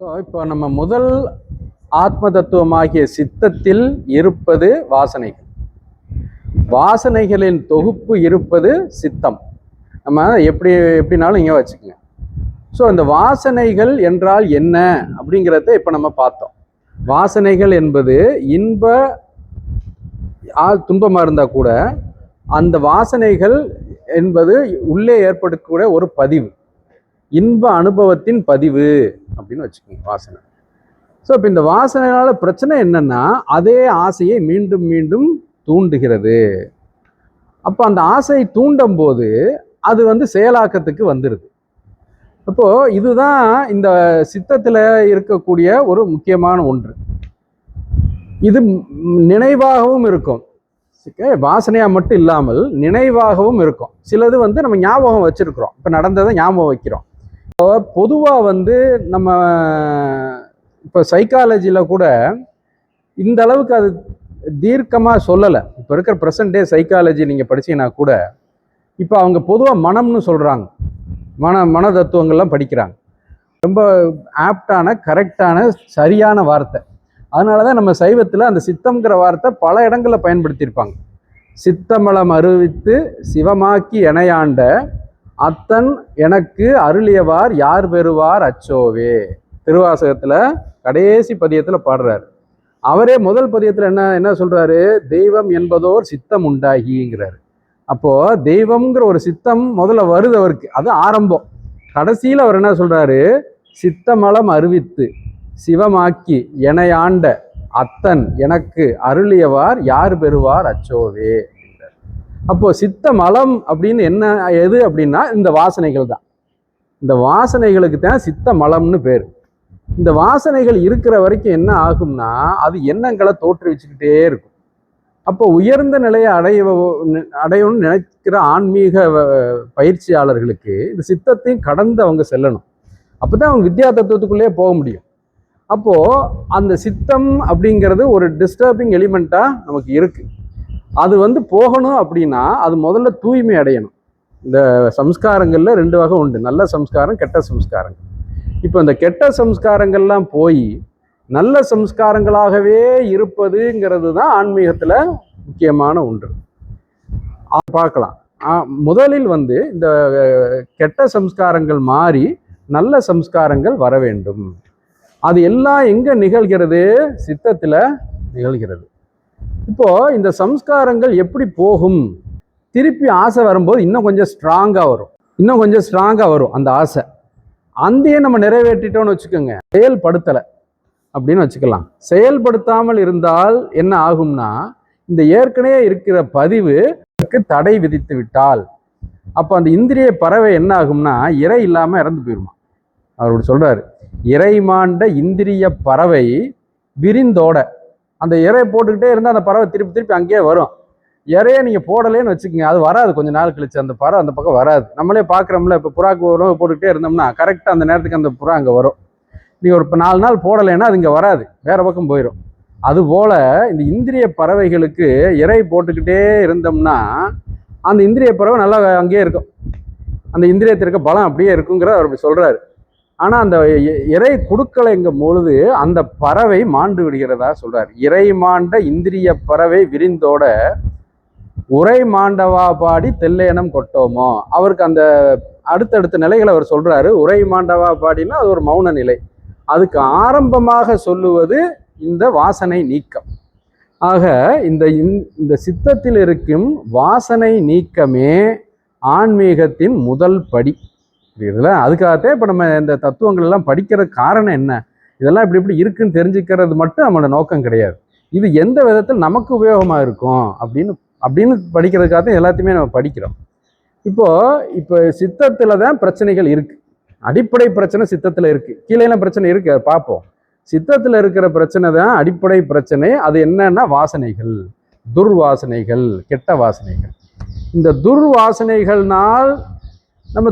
So இப்போ நம்ம முதல் ஆத்ம தத்துவமாகிய சித்தத்தில் இருப்பது வாசனைகள். வாசனைகளின் தொகுப்பு இருப்பது சித்தம். நம்ம எப்படினாலும் இங்கே வச்சுக்கோங்க. ஸோ இந்த வாசனைகள் என்றால் என்ன அப்படிங்கிறத இப்போ நம்ம பார்த்தோம். வாசனைகள் என்பது துன்பமாக இருந்தால் கூட அந்த வாசனைகள் என்பது உள்ளே ஏற்படக்கூடிய ஒரு பதிவு, இன்ப அனுபவத்தின் பதிவு அப்படின்னு வச்சுக்கோங்க வாசனை. ஸோ இப்போ இந்த வாசனைனால பிரச்சனை என்னன்னா, அதே ஆசையை மீண்டும் மீண்டும் தூண்டுகிறது. அப்போ அந்த ஆசையை தூண்டும் போது அது செயலாக்கத்துக்கு வந்துடுது. அப்போ இதுதான் இந்த சித்தத்தில் இருக்கக்கூடிய ஒரு முக்கியமான ஒன்று. இது நினைவாகவும் இருக்கும், வாசனையாக மட்டும் இல்லாமல் நினைவாகவும் இருக்கும். சிலது நம்ம ஞாபகம் வச்சிருக்கிறோம், இப்போ நடந்ததை ஞாபகம் வைக்கிறோம். பொதுவாக நம்ம இப்போ சைக்காலஜியில் கூட இந்த அளவுக்கு அது தீர்க்கமாக சொல்லலை. இப்போ இருக்கிற ப்ரெசன்ட் டே சைக்காலஜி நீங்கள் படிச்சீங்கன்னா கூட இப்போ அவங்க பொதுவாக மனம்னு சொல்கிறாங்க, மன தத்துவங்கள்லாம் படிக்கிறாங்க. ரொம்ப ஆப்டான கரெக்டான சரியான வார்த்தை. அதனால தான் நம்ம சைவத்தில் அந்த சித்தம்ங்கிற வார்த்தை பல இடங்களில் பயன்படுத்தியிருப்பாங்க. சித்தமலம் அறிவித்து சிவமாக்கி எனையாண்ட அத்தன் எனக்கு அருளியவார் யார் பெறுவார் அச்சோவே. திருவாசகத்தில் கடைசி பதியத்தில் பாடுறாரு. அவரே முதல் பதியத்தில் என்ன சொல்றாரு? தெய்வம் என்பதோர் சித்தம் உண்டாகிங்கிறாரு. அப்போ தெய்வம்ங்கிற ஒரு சித்தம் முதல்ல வருது அவருக்கு, அது ஆரம்பம். கடைசியில் அவர் என்ன சொல்றாரு? சித்தமலம் அறிவித்து சிவமாக்கி எனையாண்ட அத்தன் எனக்கு அருளியவார் யார் பெறுவார் அச்சோவே. அப்போ சித்த மலம் அப்படின்னு எது அப்படின்னா இந்த வாசனைகள் தான். இந்த வாசனைகளுக்கு தான் சித்த மலம்னு பேர். இந்த வாசனைகள் இருக்கிற வரைக்கும் என்ன ஆகும்னா, அது எண்ணங்களை தோற்றுவிச்சுக்கிட்டே இருக்கும். அப்போ உயர்ந்த நிலையை அடையணும்னு நினைக்கிற ஆன்மீக பயிற்சியாளர்களுக்கு இந்த சித்தத்தையும் கடந்து அவங்க செல்லணும். அப்போதான் அவங்க வித்யா தத்துவத்துக்குள்ளேயே போக முடியும். அப்போ அந்த சித்தம் அப்படிங்கிறது ஒரு டிஸ்டர்பிங் எலிமெண்டா நமக்கு இருக்கு. அது போகணும் அப்படின்னா அது முதல்ல தூய்மை அடையணும். இந்த சம்ஸ்காரங்கள்ல 2 வகை உண்டு, நல்ல சம்ஸ்காரம், கெட்ட சம்ஸ்காரங்கள். இப்போ இந்த கெட்ட சம்ஸ்காரங்கள்லாம் போய் நல்ல சம்ஸ்காரங்களாகவே இருப்பதுங்கிறது தான் ஆன்மீகத்துல முக்கியமான ஒன்று. பார்க்கலாம். முதலில் இந்த கெட்ட சம்ஸ்காரங்கள் மாறி நல்ல சம்ஸ்காரங்கள் வர வேண்டும். அது எல்லாம் எங்க நிகழ்கிறது? சித்தத்துல நிகழ்கிறது. இப்போ இந்த சம்ஸ்காரங்கள் எப்படி போகும்? திருப்பி ஆசை வரும்போது இன்னும் கொஞ்சம் ஸ்ட்ராங்கா வரும் அந்த ஆசை. அந்தையே நம்ம நிறைவேற்றிட்டோம்னு வச்சுக்கோங்க, செயல்படுத்தலை அப்படின்னு வச்சுக்கலாம். செயல்படுத்தாமல் இருந்தால் என்ன ஆகும்னா, இந்த ஏற்கனவே இருக்கிற பதிவுக்கு தடை விதித்து விட்டால் அப்போ அந்த இந்திரிய பறவை என்ன ஆகும்னா, இறை இல்லாம இறந்து போயிருமா. அவர் சொல்றாரு, இறை மாண்ட இந்திரிய பறவை விரிந்தோட. அந்த இறையை போட்டுக்கிட்டே இருந்தால் அந்த பறவை திருப்பி அங்கேயே வரும். இறைய நீங்கள் போடலேன்னு வச்சுக்கோங்க, அது வராது. கொஞ்சம் நாள் கழிச்சு அந்த பறவை அந்த பக்கம் வராது. நம்மளே பார்க்குறோம்ல, இப்போ புறாக்கு உணவு போட்டுக்கிட்டே இருந்தோம்னா கரெக்டாக அந்த நேரத்துக்கு அந்த புறா அங்கே வரும். நீங்கள் ஒரு 4 நாள் போடலைன்னா அது இங்கே வராது, வேற பக்கம் போயிடும். அதுபோல் இந்த இந்திரிய பறவைகளுக்கு இறை போட்டுக்கிட்டே இருந்தோம்னா அந்த இந்திரிய பறவை நல்லா அங்கேயே இருக்கும், அந்த இந்திரியத்திற்கு பலம் அப்படியே இருக்குங்கிறத அவர் அப்படி சொல்கிறாரு. ஆனால் அந்த இறை கொடுக்கலைங்கும் பொழுது அந்த பறவை மாண்டு விடுகிறதா சொல்றார். இறை மாண்ட இந்திரிய பறவை விரிந்தோட உரை மாண்டவா பாடி தெல்லையனம் கொட்டோமோ. அவருக்கு அந்த அடுத்தடுத்த நிலைகளை அவர் சொல்றாரு. உரை மாண்டவா பாடினா அது ஒரு மௌன நிலை. அதுக்கு ஆரம்பமாக சொல்லுவது இந்த வாசனை நீக்கம். ஆக இந்த சித்தத்தில் இருக்கும் வாசனை நீக்கமே ஆன்மீகத்தின் முதல் படி. புரியுதுல? அதுக்காகத்தான் இப்போ நம்ம இந்த தத்துவங்கள் எல்லாம் படிக்கிற காரணம் என்ன? இதெல்லாம் இப்படி இருக்குன்னு தெரிஞ்சுக்கிறது மட்டும் நம்மளோட நோக்கம் கிடையாது. இது எந்த விதத்தில் நமக்கு உபயோகமாக இருக்கும் அப்படின்னு படிக்கிறதுக்காக எல்லாத்தையுமே நம்ம படிக்கிறோம். இப்போ சித்தத்தில் தான் பிரச்சனைகள் இருக்கு. அடிப்படை பிரச்சனை சித்தத்தில் இருக்கு, கீழேலாம் பிரச்சனை இருக்கு, அதை பார்ப்போம். சித்தத்தில் இருக்கிற பிரச்சனை தான் அடிப்படை பிரச்சனை. அது என்னன்னா வாசனைகள், துர்வாசனைகள், கெட்ட வாசனைகள். இந்த துர்வாசனைகள்னால் நம்ம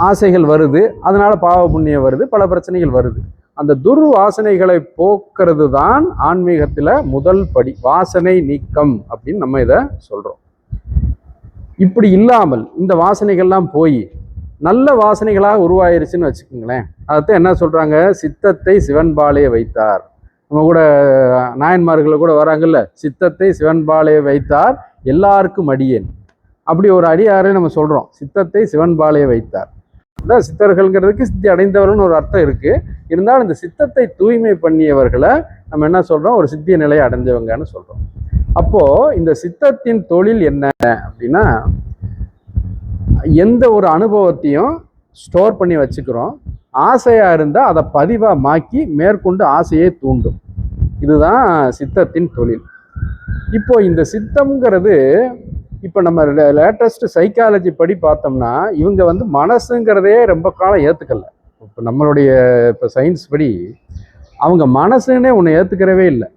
ஆசைகள் வருது, அதனால பாவ புண்ணியம் வருது, பல பிரச்சனைகள் வருது. அந்த துர்வாசனைகளை போக்குறது தான் ஆன்மீகத்தில் முதல் படி, வாசனை நீக்கம் அப்படின்னு நம்ம இதை சொல்றோம். இப்படி இல்லாமல் இந்த வாசனைகள்லாம் போய் நல்ல வாசனைகளாக உருவாயிருச்சுன்னு வச்சுக்கோங்களேன். அதைத்தான் என்ன சொல்றாங்க, சித்தத்தை சிவன்பாலே வைத்தார். நம்ம கூட நாயன்மார்கள் கூட வராங்கல்ல, சித்தத்தை சிவன்பாலே வைத்தார் எல்லாருக்கும் அடியேன். அப்படி ஒரு அடியாரை நம்ம சொல்றோம், சித்தத்தை சிவன்பாலே வைத்தார். சித்தர்கள்ங்கிறதுக்கு சித்தி அடைந்தவர்னு ஒரு அர்த்தம் இருக்கு. இருந்தாலும் இந்த சித்தத்தை தூய்மை பண்ணியவர்களை நம்ம என்ன சொல்றோம், ஒரு சித்திய நிலையை அடைஞ்சவங்கன்னு சொல்றோம். அப்போ இந்த சித்தத்தின் தொழில் என்ன அப்படின்னா, எந்த ஒரு அனுபவத்தையும் ஸ்டோர் பண்ணி வச்சுக்கிறோம். ஆசையா இருந்தா அதை பதிவா மாக்கி மேற்கொண்டு ஆசையை தூண்டும். இதுதான் சித்தத்தின் தொழில். இப்போ இந்த சித்தம்ங்கிறது இப்போ நம்ம லேட்டஸ்ட் சைக்காலஜி படி பார்த்தோம்னா, இவங்க வந்து மனசுங்கிறதே ரொம்ப காலம் ஏற்றுக்கல. இப்போ நம்மளுடைய இப்போ சயின்ஸ் படி அவங்க மனசுன்னே ஒன்று ஏற்றுக்கிறவே இல்லை.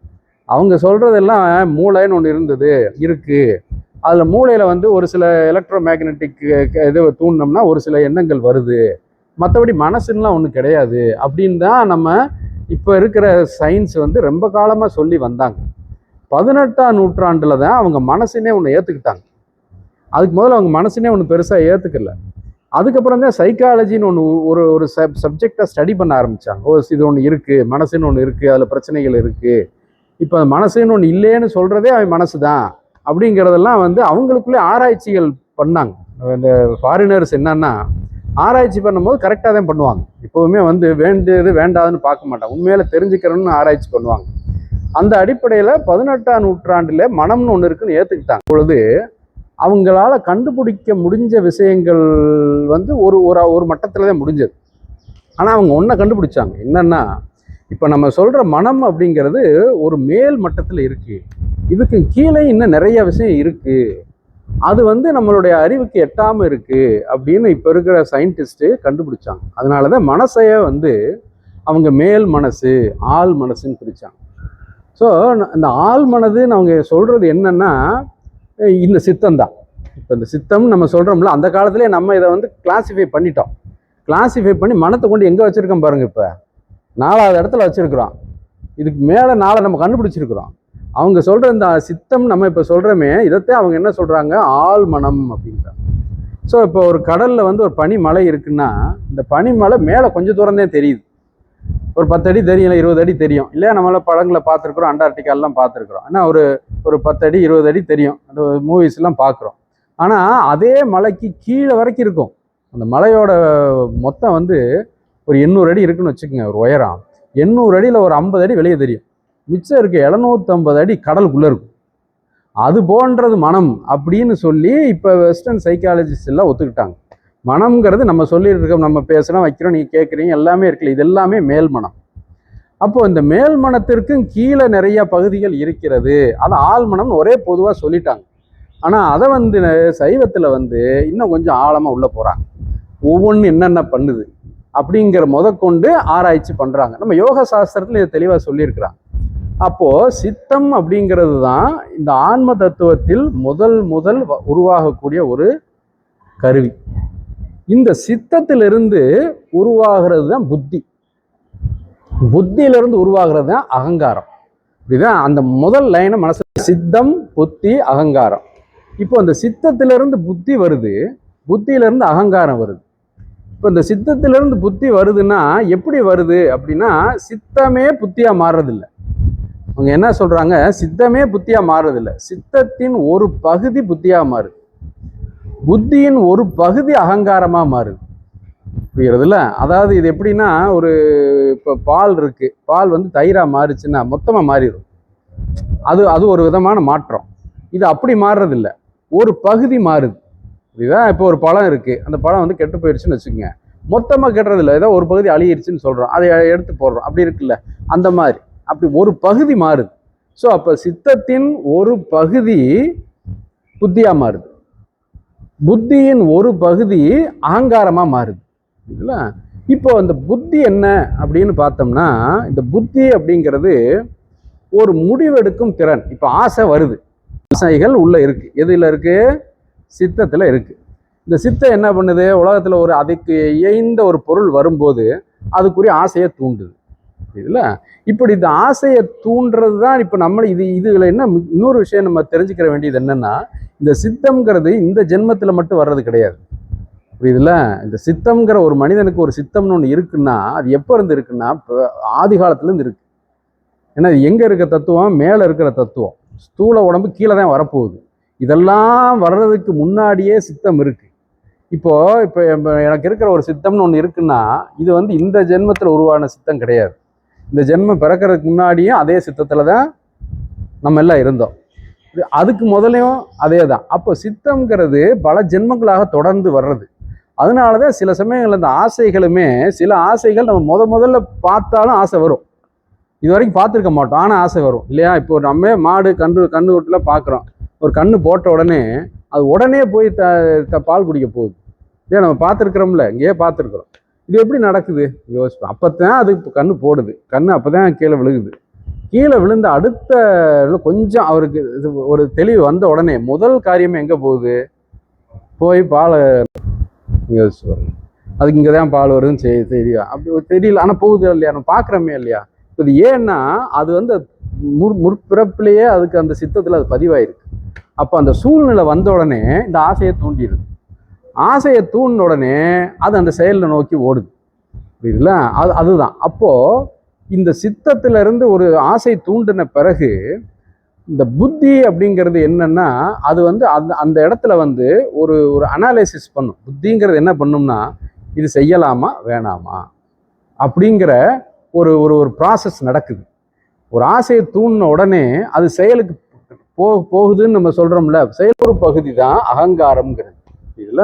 அவங்க சொல்கிறதெல்லாம் மூளைன்னு ஒன்று இருக்குது. அதில் மூளையில் வந்து ஒரு சில எலக்ட்ரோ மேக்னெட்டிக் இது தூண்டினோம்னா ஒரு சில எண்ணங்கள் வருது, மற்றபடி மனசுன்னெலாம் ஒன்றும் கிடையாது அப்படின்னு தான் நம்ம இப்போ இருக்கிற சயின்ஸ் வந்து ரொம்ப காலமாக சொல்லி வந்தாங்க. 18ஆம் நூற்றாண்டில் தான் அவங்க மனசுன்னே ஒன்று ஏற்றுக்கிட்டாங்க. அதுக்கு முதல்ல அவங்க மனசுன்னே ஒன்று பெருசாக ஏற்றுக்கல. அதுக்கப்புறம் தான் சைக்காலஜின்னு ஒன்று ஒரு சப்ஜெக்டை ஸ்டடி பண்ண ஆரம்பித்தாங்க. இது ஒன்று இருக்குது, மனசுன்னு ஒன்று இருக்குது, அதில் பிரச்சனைகள் இருக்குது. இப்போ மனசுன்னு ஒன்று இல்லைன்னு சொல்கிறதே அவன் மனசு தான் அப்படிங்கிறதெல்லாம் வந்து அவங்களுக்குள்ளே ஆராய்ச்சிகள் பண்ணாங்க. இந்த ஃபாரினர்ஸ் என்னன்னா, ஆராய்ச்சி பண்ணும்போது கரெக்டாக தான் பண்ணுவாங்க. இப்போவுமே வந்து வேண்டியது வேண்டாதுன்னு பார்க்க மாட்டாங்க, உண்மையில தெரிஞ்சுக்கிறோன்னு ஆராய்ச்சி பண்ணுவாங்க. அந்த அடிப்படையில் 18ஆம் நூற்றாண்டில் மனம்னு ஒன்று இருக்குன்னு ஏற்றுக்கிட்டாங்க. பொழுது அவங்களால கண்டுபிடிக்க முடிஞ்ச விஷயங்கள் வந்து ஒரு மட்டத்தில் தான் முடிஞ்சது. ஆனால் அவங்க ஒன்றை கண்டுபிடிச்சாங்க, என்னன்னா, இப்போ நம்ம சொல்கிற மனம் அப்படிங்கிறது ஒரு மேல் மட்டத்தில் இருக்குது, இதுக்கு கீழே இன்னும் நிறைய விஷயம் இருக்குது, அது வந்து நம்மளுடைய அறிவுக்கு எட்டாமல் இருக்குது அப்படின்னு இப்போ இருக்கிற சயின்டிஸ்ட்டு கண்டுபிடிச்சாங்க. அதனால தான் மனசையே வந்து அவங்க மேல் மனசு ஆள் மனசுன்னு பிரித்தாங்க. ஸோ இந்த ஆள் மனதுன்னு அவங்க சொல்கிறது என்னன்னா, இந்த சித்தம் தான். இப்போ இந்த சித்தம் நம்ம சொல்கிறோம்ல, அந்த காலத்திலே நம்ம இதை வந்து கிளாஸிஃபை பண்ணிட்டோம். கிளாஸிஃபை பண்ணி மனத்தை கொண்டு எங்கே வச்சுருக்கோம் பாருங்கள், இப்போ 4வது இடத்துல வச்சுருக்குறோம். இதுக்கு மேலே 4 நம்ம கண்டுபிடிச்சிருக்கிறோம். அவங்க சொல்கிற இந்த சித்தம் நம்ம இப்போ சொல்கிறோமே, இதைத்தான் அவங்க என்ன சொல்கிறாங்க, ஆள் மனம் அப்படின்றாங்க. ஸோ இப்போ ஒரு கடலில் வந்து ஒரு பனிமலை இருக்குன்னா, இந்த பனிமலை மேலே கொஞ்சம் தூரம் தான் தெரியுது. ஒரு 10 அடி தெரியும், இல்லை 20 அடி தெரியும், இல்லையா? நம்மள படங்களை பார்த்துருக்குறோம், அண்டார்டிகாலாம் பார்த்துருக்குறோம். ஆனால் ஒரு 10 அடி 20 அடி தெரியும், அந்த மூவிஸ்லாம் பார்க்குறோம். ஆனால் அதே மலைக்கு கீழே வரைக்கும் இருக்கும். அந்த மலையோட மொத்தம் வந்து ஒரு 800 அடி இருக்குன்னு வச்சுக்கோங்க, ஒரு உயரம். 800 அடியில் ஒரு 50 அடி வெளியே தெரியும், மிச்சம் இருக்கு 750 அடி கடலுக்குள்ளே இருக்கும். அது போன்றது மனம் அப்படின்னு சொல்லி இப்போ வெஸ்டர்ன் சைக்காலஜிஸ்ட் எல்லாம் ஒத்துக்கிட்டாங்க. மனம்ங்கிறது நம்ம சொல்லியிருக்கோம், நம்ம பேசுகிறோம், வைக்கிறோம், நீங்கள் கேட்குறீங்க, எல்லாமே இருக்குல்ல, இது எல்லாமே மேல் மனம். அப்போது இந்த மேல் மனத்திற்கும் கீழே நிறைய பகுதிகள் இருக்கிறது, அது ஆள் மனம்னு ஒரே பொதுவாக சொல்லிட்டாங்க. ஆனால் அதை வந்து சைவத்தில் வந்து இன்னும் கொஞ்சம் ஆழமாக உள்ளே போகிறாங்க. ஒவ்வொன்றும் என்னென்ன பண்ணுது அப்படிங்கிற முதற்கொண்டு ஆராய்ச்சி பண்ணுறாங்க. நம்ம யோக சாஸ்திரத்தில் இதை தெளிவாக சொல்லியிருக்கிறாங்க. அப்போது சித்தம் அப்படிங்கிறது தான் இந்த ஆன்ம தத்துவத்தில் முதல் உருவாகக்கூடிய ஒரு கருவி. இந்த சித்தத்திலிருந்து உருவாகிறது தான் புத்தி, புத்தியிலிருந்து உருவாகிறது தான் அகங்காரம். இதுதான் அந்த முதல் லைனை மனசு, சித்தம் புத்தி அகங்காரம். இப்போ அந்த சித்தத்திலிருந்து புத்தி வருது, புத்தியிலிருந்து அகங்காரம் வருது. இப்போ இந்த சித்தத்திலிருந்து புத்தி வருதுன்னா எப்படி வருது அப்படின்னா, சித்தமே புத்தியாக மாறுறதில்லை. அவங்க என்ன சொல்றாங்க, சித்தமே புத்தியா மாறுறதில்ல, சித்தத்தின் ஒரு பகுதி புத்தியா மாறுது, புத்தியின் ஒரு பகுதி அகங்காரமா மாறுது. புரியுறதுல? அதாவது இது எப்படின்னா, ஒரு இப்போ பால் இருக்கு, பால் வந்து தயிரா மாறுச்சுன்னா மொத்தமா மாறிடும். அது ஒரு விதமான மாற்றம். இது அப்படி மாறுறதில்ல, ஒரு பகுதி மாறுது. இதுதான் இப்போ ஒரு பழம் இருக்கு, அந்த பழம் வந்து கெட்டு போயிடுச்சுன்னு வச்சுக்கோங்க, மொத்தமா கெட்டுறதில்ல, ஏதோ ஒரு பகுதி அழியிருச்சுன்னு சொல்றோம், அதை எடுத்து போடுறோம், அப்படி இருக்குல்ல, அந்த மாதிரி அப்படி ஒரு பகுதி மாறுது. ஸோ அப்போ சித்தத்தின் ஒரு பகுதி புத்தியாக மாறுது, புத்தியின் ஒரு பகுதி அகங்காரமாக மாறுது. இதுல இப்போ அந்த புத்தி என்ன அப்படின்னு பார்த்தோம்னா, இந்த புத்தி அப்படிங்கிறது ஒரு முடிவெடுக்கும் திறன். இப்போ ஆசை வருது, ஆசைகள் உள்ள இருக்கு, எதுல இருக்கு? சித்தத்தில் இருக்கு. இந்த சித்தம் என்ன பண்ணுது, உலகத்தில் ஒரு அதுக்கு இயைந்த ஒரு பொருள் வரும்போது அதுக்குரிய ஆசையை தூண்டுது. இதுல இப்படி இந்த ஆசையை தூண்டுறது தான் இப்போ நம்ம இதுல என்ன இன்னொரு விஷயம் நம்ம தெரிஞ்சுக்கிற வேண்டியது என்னன்னா, இந்த சித்தம்ங்கிறது இந்த ஜென்மத்தில் மட்டும் வர்றது கிடையாது. புரியுதுல? இந்த சித்தம்ங்கிற ஒரு மனிதனுக்கு ஒரு சித்தம்னு ஒன்று இருக்குன்னா அது எப்போ இருந்து இருக்குன்னா இப்போ ஆதி காலத்துலேருந்து இருக்கு. ஏன்னா இது எங்கே இருக்க தத்துவம்? மேலே இருக்கிற தத்துவம். ஸ்தூல உடம்பு கீழே தான் வரப்போகுது. இதெல்லாம் வர்றதுக்கு முன்னாடியே சித்தம் இருக்கு. இப்போ இப்போ எனக்கு இருக்கிற ஒரு சித்தம்னு ஒன்று இருக்குன்னா இது வந்து இந்த ஜென்மத்தில் உருவான சித்தம் கிடையாது. இந்த ஜென்மம் பிறக்கிறதுக்கு முன்னாடியும் அதே சித்தத்தில் தான் நம்ம எல்லாம் இருந்தோம். அதுக்கு முதலையும் அதே தான். அப்போ சித்தம்ங்கிறது பல ஜென்மங்களாக தொடர்ந்து வர்றது. அதனாலதான் சில சமயங்கள்ல இந்த ஆசைகளுமே, சில ஆசைகள் நம்ம முதல்ல பார்த்தாலும் ஆசை வரும். இது வரைக்கும் பார்த்துருக்க மாட்டோம், ஆனால் ஆசை வரும் இல்லையா? இப்போ நம்ம மாடு கண்ணு வீட்டுல பார்க்குறோம். ஒரு கண்ணு போட்ட உடனே அது உடனே போய் பால் குடிக்க போகுது இல்லையா? நம்ம பார்த்துருக்குறோம்ல, இங்கேயே பார்த்துருக்குறோம். இது எப்படி நடக்குது யோசிப்போம். அப்போதான் அது கண்ணு போடுது. கண்ணு அப்போதான் கீழே விழுகுது. கீழே விழுந்த அடுத்த கொஞ்சம் அவருக்கு ஒரு தெளிவு வந்த உடனே முதல் காரியமே எங்கே போகுது? போய் பாலை யோசிச்சு, அதுக்கு இங்கே தான் பால் வருதுன்னு தெரியும். அப்படி தெரியல, ஆனால் போகுது இல்லையா? நம்ம பார்க்குறோமே இல்லையா? இது ஏன்னா அது வந்து முற்பிறப்பிலேயே அதுக்கு அந்த சித்தத்தில் அது பதிவாயிருக்கு. அப்போ அந்த சூழ்நிலை வந்த உடனே இந்த ஆசையை தூண்டிடுது. ஆசையை தூண்டின உடனே அது அந்த செயலை நோக்கி ஓடுது. புரியுதுல? அதுதான். அப்போ இந்த சித்தத்துல இருந்து ஒரு ஆசை தூண்டின பிறகு இந்த புத்தி அப்படிங்கிறது என்னன்னா அது வந்து அந்த இடத்துல வந்து ஒரு அனாலிசிஸ் பண்ணும். புத்திங்கிறது என்ன பண்ணும்னா இது செய்யலாமா வேணாமா அப்படிங்கிற ஒரு ஒரு ப்ராசஸ் நடக்குது. ஒரு ஆசையை தூண்டின உடனே அது செயலுக்கு போகுதுன்னு நம்ம சொல்றோம்ல, செயல் ஒரு பகுதி தான் அகங்காரம்ங்கிறது. இதுல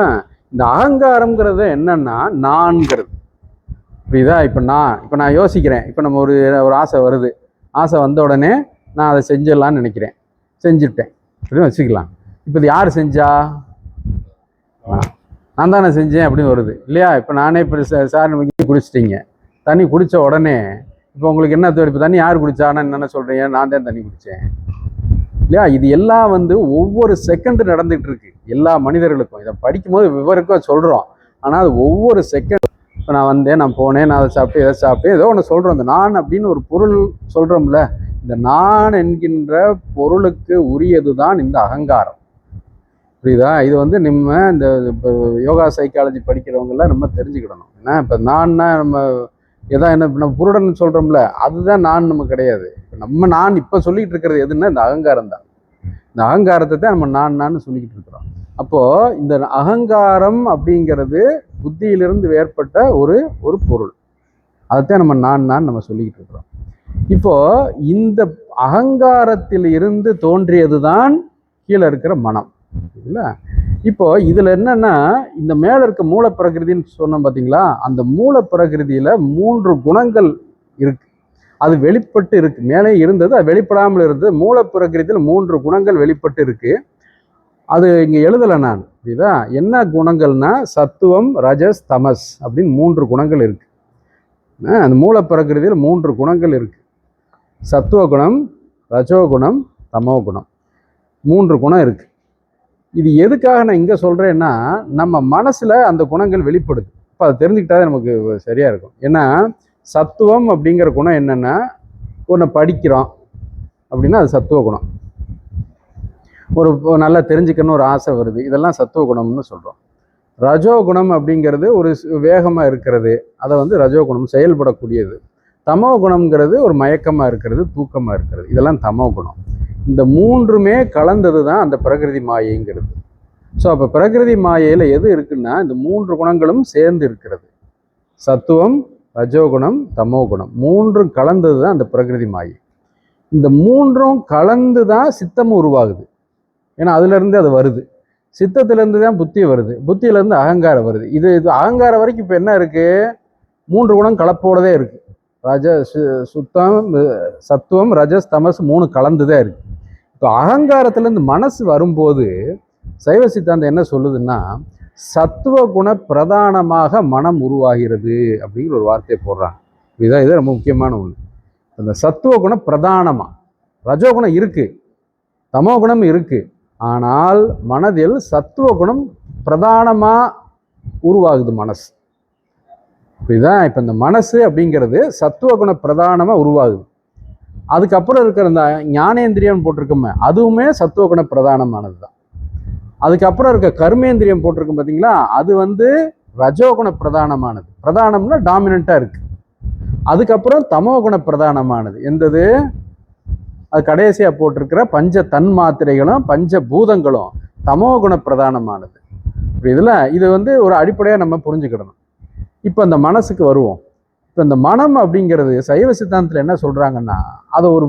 இந்த அகங்காரம்ங்கிறது என்னன்னா நான்கிறது. புரியுதா? இப்போ நான் யோசிக்கிறேன். இப்போ நம்ம ஒரு ஆசை வருது. ஆசை வந்த உடனே நான் அதை செஞ்சிடலான்னு நினைக்கிறேன். செஞ்சுட்டேன் அப்படின்னு வச்சுக்கலாம். இப்போ இது யார் செஞ்சா? நான் தானே செஞ்சேன் அப்படின்னு வருது இல்லையா? இப்போ நானே இப்போ சார் நம்ம குடிச்சிட்டீங்க. தண்ணி குடித்த உடனே இப்போ உங்களுக்கு என்ன தோணும்? இப்போ தண்ணி யார் குடிச்சான்னு என்ன சொல்கிறீங்க? நான் தான் தண்ணி குடித்தேன் இல்லையா? இது எல்லாம் வந்து ஒவ்வொரு செகண்டு நடந்துகிட்டு இருக்கு எல்லா மனிதர்களுக்கும். இதை படிக்கும்போது விவரக்கும் சொல்கிறோம். ஆனால் அது ஒவ்வொரு செகண்ட். இப்போ நான் வந்தேன், நான் போனேன், நான் அதை சாப்பிட்டு எதை சாப்பிட்டேன், ஏதோ ஒன்று சொல்கிறோம். இந்த நான் அப்படின்னு ஒரு பொருள் சொல்கிறோம்ல, இந்த நான் என்கின்ற பொருளுக்கு உரியது தான் இந்த அகங்காரம். புரியுதா? இது வந்து நம்ம இந்த இப்போ யோகா சைக்காலஜி படிக்கிறவங்கெல்லாம் நம்ம தெரிஞ்சுக்கிடணும். ஏன்னா இப்போ நான்னா நம்ம என்ன நம்ம புருடன் சொல்கிறோம்ல, அதுதான் நான் நம்ம கிடையாது. நான் இப்போ சொல்லிக்கிட்டு இருக்கிறது எதுன்னா இந்த அகங்காரம் தான். இந்த அகங்காரத்தை தான் நம்ம நான் சொல்லிக்கிட்டு இருக்கிறோம். அப்போது இந்த அகங்காரம் அப்படிங்கிறது புத்தியிலிருந்து ஏற்பட்ட ஒரு பொருள். அதைத்தான் நம்ம சொல்லிக்கிட்டு இருக்கிறோம். இப்போ இந்த அகங்காரத்தில் இருந்து தோன்றியது தான் கீழே இருக்கிற மனம். இல்ல? இப்போ இதுல என்னன்னா இந்த மேல இருக்க மூல பிரகிருதின்னு சொன்னோம் பார்த்தீங்களா? அந்த மூல பிரகிருதியில 3 குணங்கள் இருக்கு. அது வெளிப்பட்டு இருக்கு. மேலே இருந்தது, அது வெளிப்படாமல் இருந்தது. மூல பிரகிருதியில் 3 குணங்கள் வெளிப்பட்டு இருக்கு. அது இங்க எழுதலை நான். புரியுதா? என்ன குணங்கள்னா சத்துவம், ரஜஸ், தமஸ் அப்படின்னு 3 குணங்கள் இருக்கு. அந்த மூல பிரகிருதியில் 3 குணங்கள் இருக்கு. சத்துவ குணம், ரஜோகுணம், தமோ குணம், 3 குணம் இருக்கு. இது எதுக்காக நான் இங்க சொல்றேன்னா நம்ம மனசுல அந்த குணங்கள் வெளிப்படுது. இப்போ அதை தெரிஞ்சுக்கிட்டாலே நமக்கு சரியா இருக்கும். ஏன்னா சத்துவம் அப்படிங்கிற குணம் என்னன்னா, ஒன்று படிக்கிறோம் அப்படின்னா அது சத்துவ குணம். ஒரு நல்லா தெரிஞ்சுக்கணும் ஒரு ஆசை வருது, இதெல்லாம் சத்துவ குணம்னு சொல்கிறோம். ரஜோகுணம் அப்படிங்கிறது ஒரு வேகமாக இருக்கிறது, அதை வந்து ரஜோகுணம் செயல்படக்கூடியது. தமோ குணம்ங்கிறது ஒரு மயக்கமாக இருக்கிறது, தூக்கமாக இருக்கிறது, இதெல்லாம் தமோ குணம். இந்த 3மே கலந்தது தான் அந்த பிரகிருதி மாயைங்கிறது. ஸோ அப்போ பிரகிருதி மாயையில் எது இருக்குன்னா இந்த 3 குணங்களும் சேர்ந்து இருக்கிறது. சத்துவம், ரஜோகுணம், தமோ குணம் 3ம் கலந்தது தான் அந்த பிரகிருதி மாயை. இந்த 3ம் கலந்து தான் சித்தமும் உருவாகுது. ஏன்னா அதுலேருந்து அது வருது. சித்தத்திலேருந்து தான் புத்தி வருது, புத்தியிலேருந்து அகங்காரம் வருது. இது அகங்காரம் வரைக்கும் இப்போ என்ன இருக்குது? 3 குணம் கலப்போடதே இருக்குது. சுத்தம், சத்துவம், ரஜஸ், தமஸ் 3 கலந்துதான் இருக்கு. இப்போ அகங்காரத்திலேருந்து மனசு வரும்போது சைவ சித்தாந்தம் என்ன சொல்லுதுன்னா சத்துவ குண பிரதானமாக மனம் உருவாகிறது அப்படிங்கிற ஒரு வார்த்தையை போடுறாங்க. இது ரொம்ப முக்கியமான ஒன்று. அந்த சத்துவ குண பிரதானமா, ரஜோகுணம் இருக்கு, தமோ குணம் இருக்கு, ஆனால் மனதில் சத்துவ குணம் பிரதானமா உருவாகுது மனசு. இதுதான் இப்போ இந்த மனசு அப்படிங்கிறது சத்துவ குண பிரதானமா உருவாகுது. அதுக்கப்புறம் இருக்கிற இந்த ஞானேந்திரியம் போட்டிருக்கோமே, அதுவுமே சத்துவ குண பிரதானமானது தான். அதுக்கப்புறம் இருக்க கர்மேந்திரியம் போட்டிருக்கும் பார்த்தீங்களா, அது வந்து ரஜோகுண பிரதானமானது. பிரதானம்னா டாமினண்டா இருக்கு. அதுக்கப்புறம் தமோகுண பிரதானமானது எந்தது, அது கடைசியா போட்டிருக்கிற பஞ்ச தன் மாத்திரைகளும் பஞ்ச பூதங்களும் தமோகுண பிரதானமானது. இதுல இது வந்து ஒரு அடிப்படையா நம்ம புரிஞ்சுக்கிடணும். இப்ப இந்த மனசுக்கு வருவோம். இப்ப இந்த மனம் அப்படிங்கிறது சைவ சித்தாந்தத்துல என்ன சொல்றாங்கன்னா, அதை ஒரு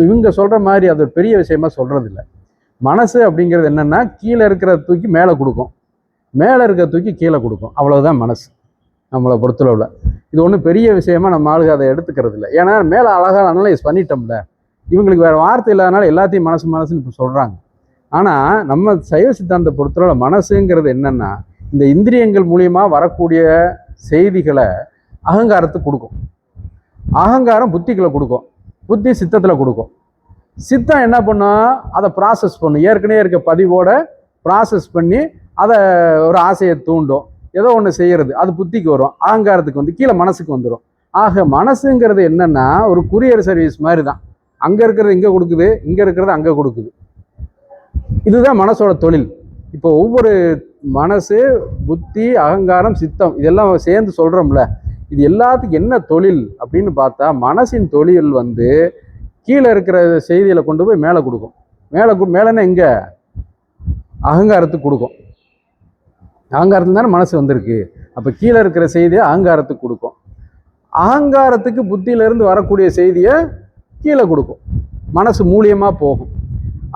இவங்க சொல்ற மாதிரி அது ஒரு பெரிய விஷயமா சொல்றது இல்லை. மனசு அப்படிங்கிறது என்னன்னா, கீழே இருக்கிறத தூக்கி மேலே கொடுக்கும், மேலே இருக்கிறத தூக்கி கீழே கொடுக்கும், அவ்வளவுதான் மனசு நம்மளை பொறுத்தளவுல. இது ஒன்றும் பெரிய விஷயமா நம்ம ஆளுக அதை எடுத்துக்கிறது இல்லை. ஏன்னா மேலே அழகாக அனலைஸ் பண்ணிட்டோம்ல, இவங்களுக்கு வேற வார்த்தை இல்லாதனால எல்லாத்தையும் மனசு மனசுன்னு இப்போ சொல்றாங்க. ஆனா நம்ம சைவ சித்தாந்த பொறுத்தளவுல மனசுங்கிறது என்னன்னா, இந்த இந்திரியங்கள் மூலியமா வரக்கூடிய செய்திகளை அகங்காரத்துக்கு கொடுக்கும், அகங்காரம் புத்திகளை கொடுக்கும், புத்தி சித்தத்துல கொடுக்கும், சித்தம் என்ன பண்ணும், அதை ப்ராசஸ் பண்ணும், ஏற்கனவே இருக்க பதிவோட ப்ராசஸ் பண்ணி அதை ஒரு ஆசையை தூண்டும், ஏதோ ஒன்று செய்யறது, அது புத்திக்கு வரும், அகங்காரத்துக்கு வந்து கீழே மனசுக்கு வந்துடும். ஆக மனசுங்கிறது என்னன்னா ஒரு குரியர் சர்வீஸ் மாதிரி தான். அங்க இருக்கிறது இங்க கொடுக்குது, இங்க இருக்கிறது அங்க கொடுக்குது. இதுதான் மனசோட தொழில். இப்போ ஒவ்வொரு மனசு, புத்தி, அகங்காரம், சித்தம் இதெல்லாம் சேர்ந்து சொல்றோம்ல, இது எல்லாத்துக்கும் என்ன தொழில் அப்படின்னு பார்த்தா, மனசின் தொழில் வந்து கீழே இருக்கிற செய்திகளை கொண்டு போய் மேலே கொடுக்கும். மேலேன்னா எங்க, அகங்காரத்துக்கு கொடுக்கும். அகங்காரத்துக்கு தானே மனசு வந்திருக்கு. அப்போ கீழே இருக்கிற செய்தியை அகங்காரத்துக்கு கொடுக்கும், அகங்காரத்துக்கு புத்தியிலிருந்து வரக்கூடிய செய்தியை கீழே கொடுக்கும், மனசு மூலியமா போகும்.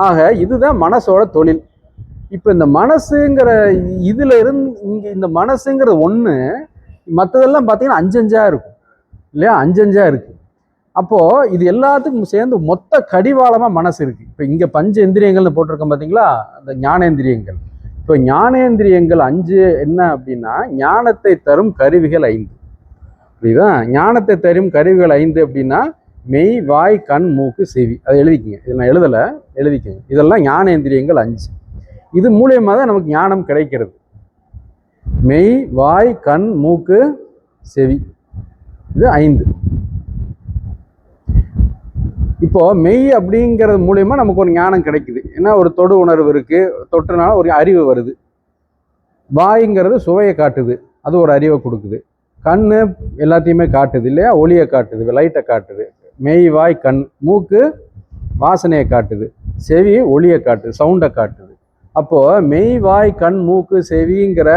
ஆக இதுதான் மனசோட தொழில். இப்போ இந்த மனசுங்கிற இதுல இருந்து இங்க இந்த மனசுங்கிற ஒன்று, மற்றதெல்லாம் பார்த்தீங்கன்னா அஞ்சஞ்சா இருக்கும் இல்லையா, அஞ்சஞ்சா இருக்கு. அப்போ இது எல்லாத்துக்கும் சேர்ந்து மொத்த கடிவாளமா மனசு இருக்கு. இப்போ இங்க பஞ்ச இந்திரியங்கள்னு போட்டிருக்கோம் பார்த்தீங்களா, அந்த ஞானேந்திரியங்கள். இப்போ ஞானேந்திரியங்கள் 5 என்ன அப்படின்னா, ஞானத்தை தரும் கருவிகள் 5. புரியுதா? ஞானத்தை தரும் கருவிகள் 5 அப்படின்னா மெய், வாய், கண், மூக்கு, செவி. அதை எழுதிக்கங்க, இது நான் எழுதலை, எழுதிக்கங்க. இதெல்லாம் ஞானேந்திரியங்கள் 5. இது மூலியமாக தான் நமக்கு ஞானம் கிடைக்கிறது. மெய், வாய், கண், மூக்கு, செவி, இது 5. இப்போ மெய் அப்படிங்கிறது மூலியமா நமக்கு ஒரு ஞானம் கிடைக்குது. ஏன்னா ஒரு தொடு உணர்வு இருக்கு, தொட்டுனால ஒரு அறிவு வருது. வாய்ங்கிறது சுவையை காட்டுது, அது ஒரு அறிவை கொடுக்குது. கண்ணு எல்லாத்தையுமே காட்டுது இல்லையா, ஒளியை காட்டுது, லைட்டை காட்டுது. மெய், வாய், கண். மூக்கு வாசனையை காட்டுது, செவி ஒளியை காட்டுது, சவுண்டை காட்டுது. அப்போ மெய், வாய், கண், மூக்கு, செவிங்கிற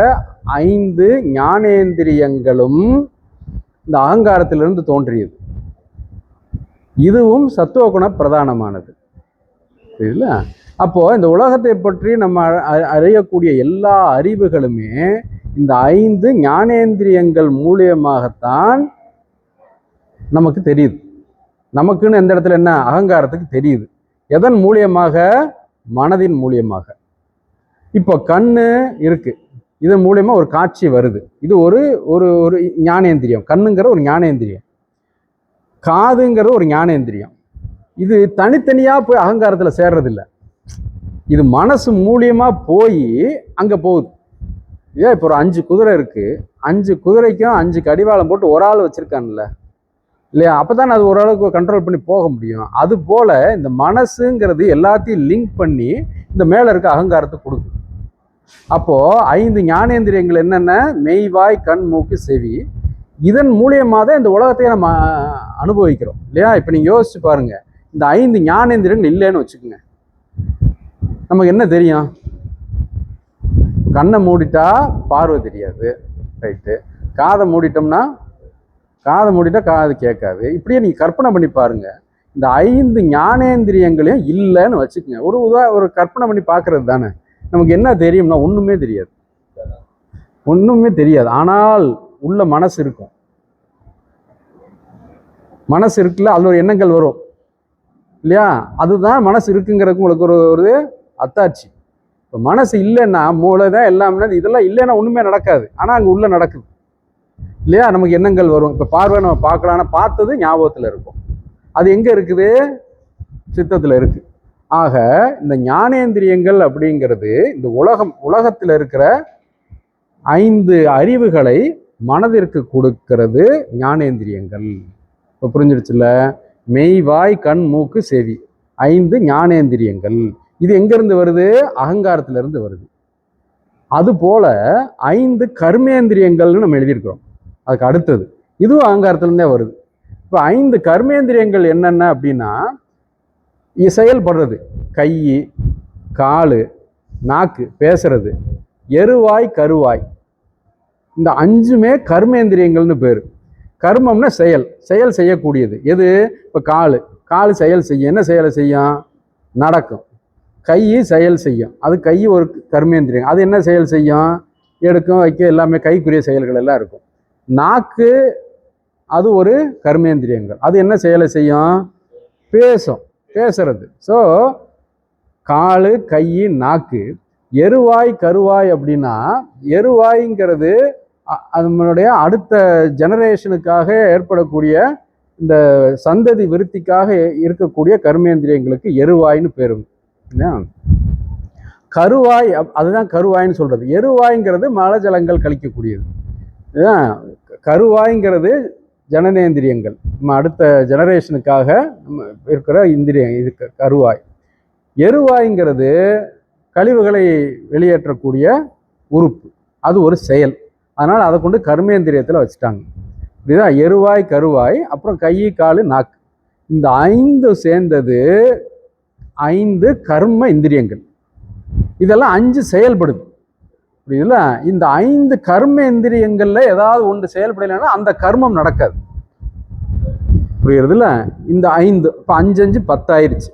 5 ஞானேந்திரியங்களும் இந்த அகங்காரத்திலிருந்து தோன்றியது. இதுவும் சத்துவகுண பிரதானமானது. புரியுதுல? அப்போ இந்த உலகத்தை பற்றி நம்ம அறியக்கூடிய எல்லா அறிவுகளுமே இந்த 5 ஞானேந்திரியங்கள் மூலியமாகத்தான் நமக்கு தெரியுது. நமக்குன்னு எந்த இடத்துல என்ன, அகங்காரத்துக்கு தெரியுது. எதன் மூலியமாக? மனதின் மூலியமாக. இப்போ கண்ணு இருக்கு, இதன் மூலியமா ஒரு காட்சி வருது, இது ஒரு ஒரு ஒரு ஞானேந்திரியம். கண்ணுங்கிற ஒரு ஞானேந்திரியம், காதுங்கிற ஒரு ஞானேந்திரியம். இது தனித்தனியா போய் அகங்காரத்துல சேர்றது இல்லை, இது மனசு மூலியமா போய் அங்க போகுது. ஏன் இப்போ ஒரு 5 குதிரை இருக்கு, 5 குதிரைக்கும் 5 கடிவாளம் போட்டு ஒரு ஆள் வச்சிருக்கான்ல இல்லையா, அப்பதான் அது ஓரளவுக்கு கண்ட்ரோல் பண்ணி போக முடியும். அது போல இந்த மனசுங்கிறது எல்லாத்தையும் லிங்க் பண்ணி இந்த மேல இருக்க அகங்காரத்தை கொடுக்குது. அப்போ 5 ஞானேந்திரியங்கள் என்னென்ன, மெய், வாய், கண், மூக்கு, செவி. இதன் மூலியமா தான் இந்த உலகத்தையே நம்ம அனுபவிக்கிறோம் இல்லையா. இப்ப நீங்க யோசிச்சு பாருங்க, இந்த 5 ஞானேந்திரியங்கள் இல்லைன்னு வச்சுக்கோங்க, நமக்கு என்ன தெரியும்? கண்ணை மூடிட்டா பார்வை தெரியாது, ரைட்டு. காதை மூடிட்டோம்னா காது கேட்காது. இப்படியே நீங்க கற்பனை பண்ணி பாருங்க, இந்த 5 ஞானேந்திரியங்களையும் இல்லைன்னு வச்சுக்கோங்க. ஒரு கற்பனை பண்ணி பார்க்கறது தானே. நமக்கு என்ன தெரியும்னா ஒண்ணுமே தெரியாது, ஒண்ணுமே தெரியாது. ஆனால் உள்ள மனசு இருக்கும், மனசு இருக்குல்ல, அதுல ஒரு எண்ணங்கள் வரும் இல்லையா, அதுதான் மனசு இருக்குங்கிறதுக்கு உங்களுக்கு ஒரு அத்தாட்சி. இப்போ மனசு இல்லைன்னா மூளை தான் எல்லாமே, இதெல்லாம் இல்லைன்னா ஒண்ணுமே நடக்காது. ஆனா அங்க உள்ள நடக்குது இல்லையா, நமக்கு எண்ணங்கள் வரும். இப்போ பார்வை நம்ம பார்க்கலாம்னா பார்த்தது ஞாபகத்தில் இருக்கும், அது எங்க இருக்குது? சித்தத்தில் இருக்கு. ஆக இந்த ஞானேந்திரியங்கள் அப்படிங்கிறது இந்த உலகத்தில் இருக்கிற 5 அறிவுகளை மனதிற்கு கொடுக்கிறது ஞானேந்திரியங்கள். இப்போ புரிஞ்சிடுச்சுல்ல? மெய், வாய், கண், மூக்கு, செவி, 5 ஞானேந்திரியங்கள். இது எங்கிருந்து வருது? அகங்காரத்திலிருந்து வருது. அது போல 5 கர்மேந்திரியங்கள்னு நம்ம எழுதியிருக்கிறோம். அதுக்கு அடுத்தது இதுவும் அகங்காரத்துலேருந்தே வருது. இப்போ 5 கர்மேந்திரியங்கள் என்னென்ன அப்படின்னா, செயல்படுறது கை, காலு, நாக்கு, பேசுறது, எருவாய், கருவாய், இந்த 5மே கர்மேந்திரியங்கள்னு பேர். கர்மம்னா செயல் செய்யக்கூடியது. எது? இப்போ காலு செயல் செய்யும். என்ன செயலை செய்யும்? நடக்கும். கை செயல் செய்யும். அது கை ஒரு கர்மேந்திரியம். அது என்ன செயல் செய்யும்? எடுக்கும், வைக்க, எல்லாமே கைக்குரிய செயல்கள் எல்லாம் இருக்கும். நாக்கு அது ஒரு கர்மேந்திரியங்கள். அது என்ன செயலை செய்யும்? பேசுறது. ஸோ காலு, கை, நாக்கு. எருவாய், கருவாய் அப்படின்னா, எருவாய்ங்கிறது நம்மளுடைய அடுத்த ஜெனரேஷனுக்காக ஏற்படக்கூடிய இந்த சந்ததி விருத்திக்காக இருக்கக்கூடிய கர்மேந்திரியங்களுக்கு எருவாய்னு பேருங்க. கருவாய், அதுதான் கருவாய்ன்னு சொல்றது. எருவாய்ங்கிறது மலஜலங்கள் கழிக்கக்கூடியது. கருவாய்ங்கிறது ஜனனேந்திரியங்கள், நம்ம அடுத்த ஜெனரேஷனுக்காக இருக்கிற இந்திரியம். இது கருவாய். எருவாய்ங்கிறது கழிவுகளை வெளியேற்றக்கூடிய உறுப்பு. அது ஒரு செயல். அதனால் அதை கொண்டு கர்மேந்திரியத்தில் வச்சுட்டாங்க. இதுதான் எருவாய், கருவாய், அப்புறம் கை, காலு, நாக்கு. இந்த 5 சேர்ந்தது 5 கர்ம இந்திரியங்கள். இதெல்லாம் 5 செயல்படுது. புரியுதுல? இந்த 5 கர்ம இந்திரியங்கள்ல ஏதாவது ஒன்று செயல்படலைன்னா அந்த கர்மம் நடக்காது. புரியுறதுல? இந்த 5 இப்போ 5 5 10 ஆயிடுச்சு.